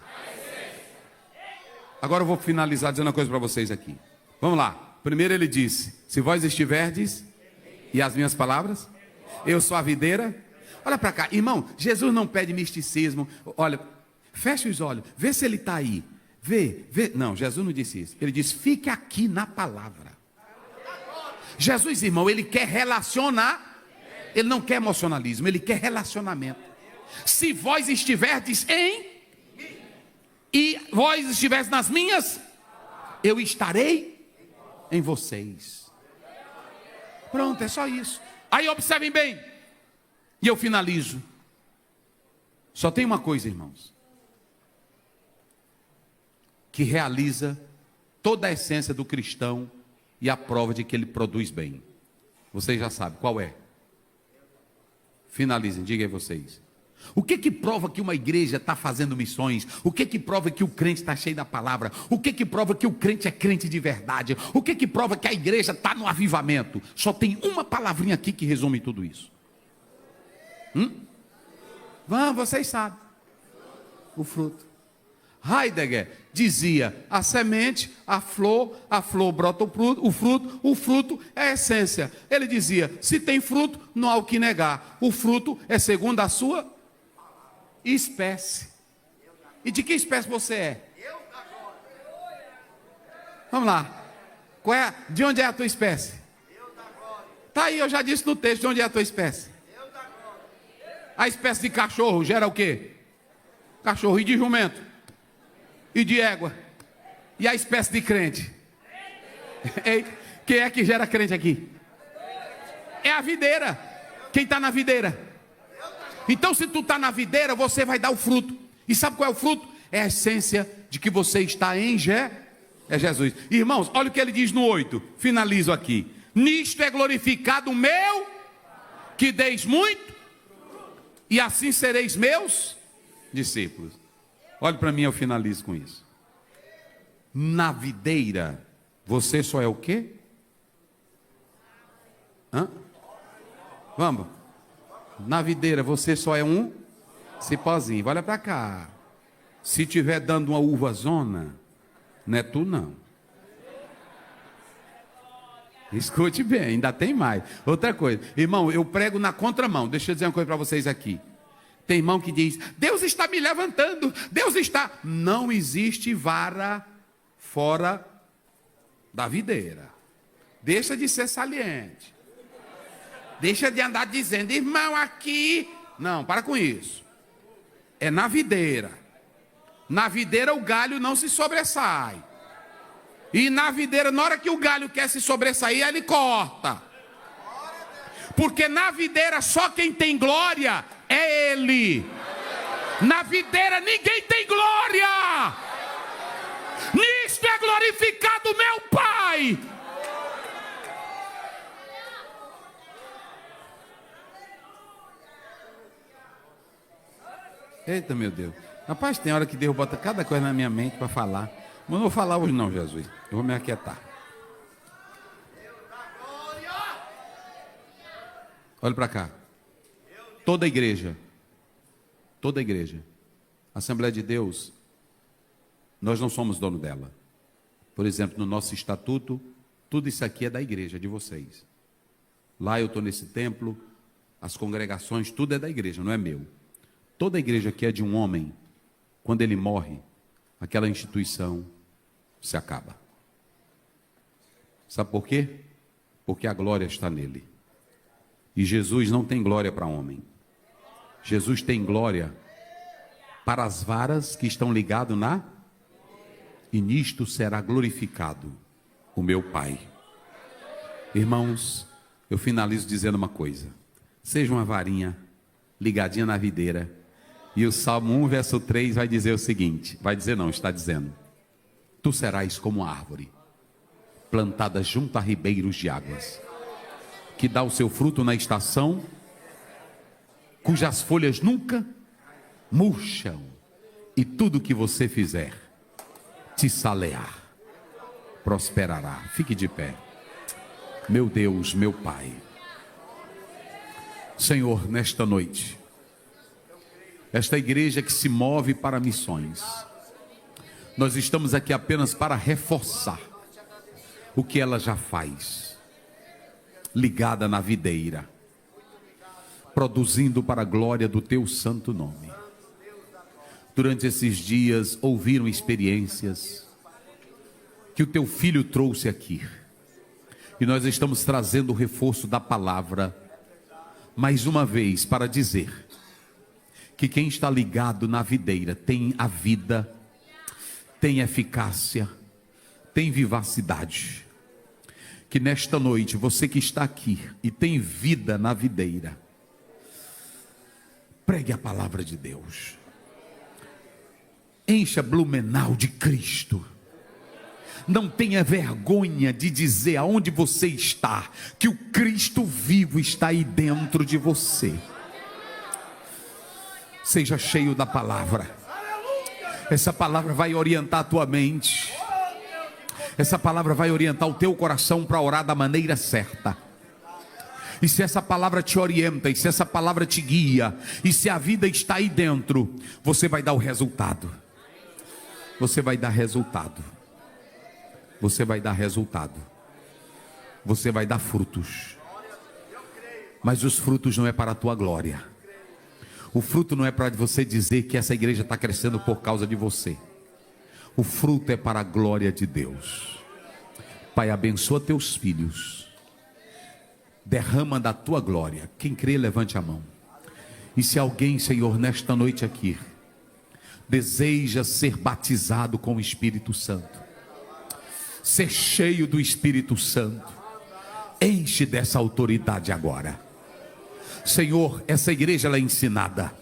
S1: Agora eu vou finalizar dizendo uma coisa para vocês aqui. Vamos lá. Primeiro ele disse, se vós estiverdes... E as minhas palavras? Eu sou a videira. Olha para cá, irmão, Jesus não pede misticismo. Olha, fecha os olhos, vê se ele está aí. Vê. Não, Jesus não disse isso. Ele disse, fique aqui na palavra. Jesus, irmão, ele quer relacionar. Ele não quer emocionalismo, ele quer relacionamento. Se vós estiverdes em e vós estiverdes nas minhas, eu estarei em vocês. Pronto, é só isso. Aí observem bem, e eu finalizo. Só tem uma coisa, irmãos, que realiza toda a essência do cristão e a prova de que ele produz bem. Vocês já sabem qual é. Finalizem, digam aí vocês. O que que prova que uma igreja está fazendo missões? O que que prova que o crente está cheio da palavra? O que que prova que o crente é crente de verdade? O que que prova que a igreja está no avivamento? Só tem uma palavrinha aqui que resume tudo isso. Vamos, vocês sabem. O fruto. Heidegger dizia: a semente, a flor brota o fruto é a essência. Ele dizia: se tem fruto, não há o que negar. O fruto é segundo a sua espécie. E de que espécie você é? Vamos lá. De onde é a tua espécie? Está aí, eu já disse no texto, de onde é a tua espécie? A espécie de cachorro gera o quê? Cachorro. E de jumento? E de égua? E a espécie de crente? Ei, quem é que gera crente aqui? É a videira. Quem está na videira? Então, se tu está na videira, você vai dar o fruto. E sabe qual é o fruto? É a essência de que você está em Jesus. Irmãos, olha o que ele diz no 8. Finalizo aqui. Nisto é glorificado o meu, que deis muito, e assim sereis meus discípulos. Olhe para mim, eu finalizo com isso. Na videira, você só é o quê? Vamos. Na videira, você só é um cipózinho. Olha para cá. Se tiver dando uma uva zona, não é tu não. Escute bem, ainda tem mais. Outra coisa, irmão, eu prego na contramão. Deixa eu dizer uma coisa para vocês aqui. Tem irmão que diz: Deus está me levantando, Deus está... Não existe vara fora da videira. Deixa de ser saliente. Deixa de andar dizendo: irmão, aqui... Não, para com isso. É na videira. Na videira o galho não se sobressai. E na videira, na hora que o galho quer se sobressair, ele corta. Porque na videira só quem tem glória é Ele. Na videira ninguém tem glória. Nisto é glorificado meu Pai. Eita, meu Deus. Rapaz, tem hora que Deus bota cada coisa na minha mente para falar. Mas não vou falar hoje não, Jesus. Eu vou me aquietar. Olha para cá. Toda igreja, Assembleia de Deus, nós não somos dono dela. Por exemplo, no nosso estatuto, tudo isso aqui é da igreja, de vocês. Lá eu estou nesse templo, as congregações, tudo é da igreja, não é meu. Toda igreja que é de um homem, quando ele morre, aquela instituição se acaba. Sabe por quê? Porque a glória está nele. E Jesus não tem glória para homem. Jesus tem glória para as varas que estão ligadas na... E nisto será glorificado o meu Pai. Irmãos, eu finalizo dizendo uma coisa. Seja uma varinha ligadinha na videira. E o Salmo 1, verso 3 vai dizer o seguinte. Vai dizer não, está dizendo: tu serás como árvore plantada junto a ribeiros de águas, que dá o seu fruto na estação, cujas folhas nunca murcham, e tudo que você fizer te salear, prosperará. Fique de pé. Meu Deus, meu Pai, Senhor, nesta noite, esta igreja que se move para missões, nós estamos aqui apenas para reforçar o que ela já faz, ligada na videira, produzindo para a glória do teu santo nome. Durante esses dias ouviram experiências que o teu filho trouxe aqui, e nós estamos trazendo o reforço da palavra mais uma vez para dizer que quem está ligado na videira tem a vida, tem eficácia, tem vivacidade. Que nesta noite, você que está aqui e tem vida na videira, pregue a palavra de Deus. Encha Blumenau de Cristo. Não tenha vergonha de dizer aonde você está, que o Cristo vivo está aí dentro de você. Seja cheio da palavra. Essa palavra vai orientar a tua mente. Essa palavra vai orientar o teu coração para orar da maneira certa. E se essa palavra te orienta, e se essa palavra te guia, e se a vida está aí dentro, você vai dar o resultado. Você vai dar resultado. Você vai dar resultado. Você vai dar frutos. Mas os frutos não é para a tua glória. O fruto não é para você dizer que essa igreja está crescendo por causa de você. O fruto é para a glória de Deus. Pai, abençoa teus filhos. Derrama da tua glória. Quem crê, levante a mão. E se alguém, Senhor, nesta noite aqui, deseja ser batizado com o Espírito Santo, ser cheio do Espírito Santo, enche dessa autoridade agora. Senhor, essa igreja ela é ensinada,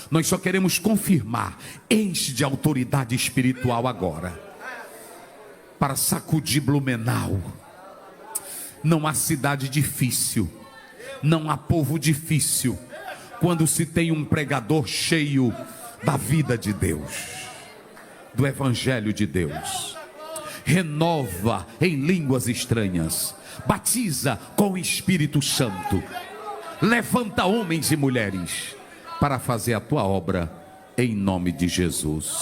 S1: nós só queremos confirmar. Enche de autoridade espiritual agora, para sacudir Blumenau. Não há cidade difícil, não há povo difícil, quando se tem um pregador cheio da vida de Deus, do Evangelho de Deus. Renova em línguas estranhas, batiza com o Espírito Santo, levanta homens e mulheres para fazer a tua obra, em nome de Jesus,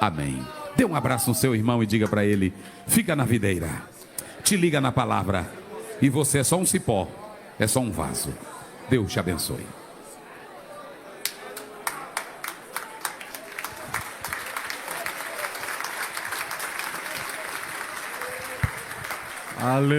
S1: amém. Dê um abraço no seu irmão e diga para ele: fica na videira, te liga na palavra, e você é só um cipó, é só um vaso. Deus te abençoe.
S3: Aleluia.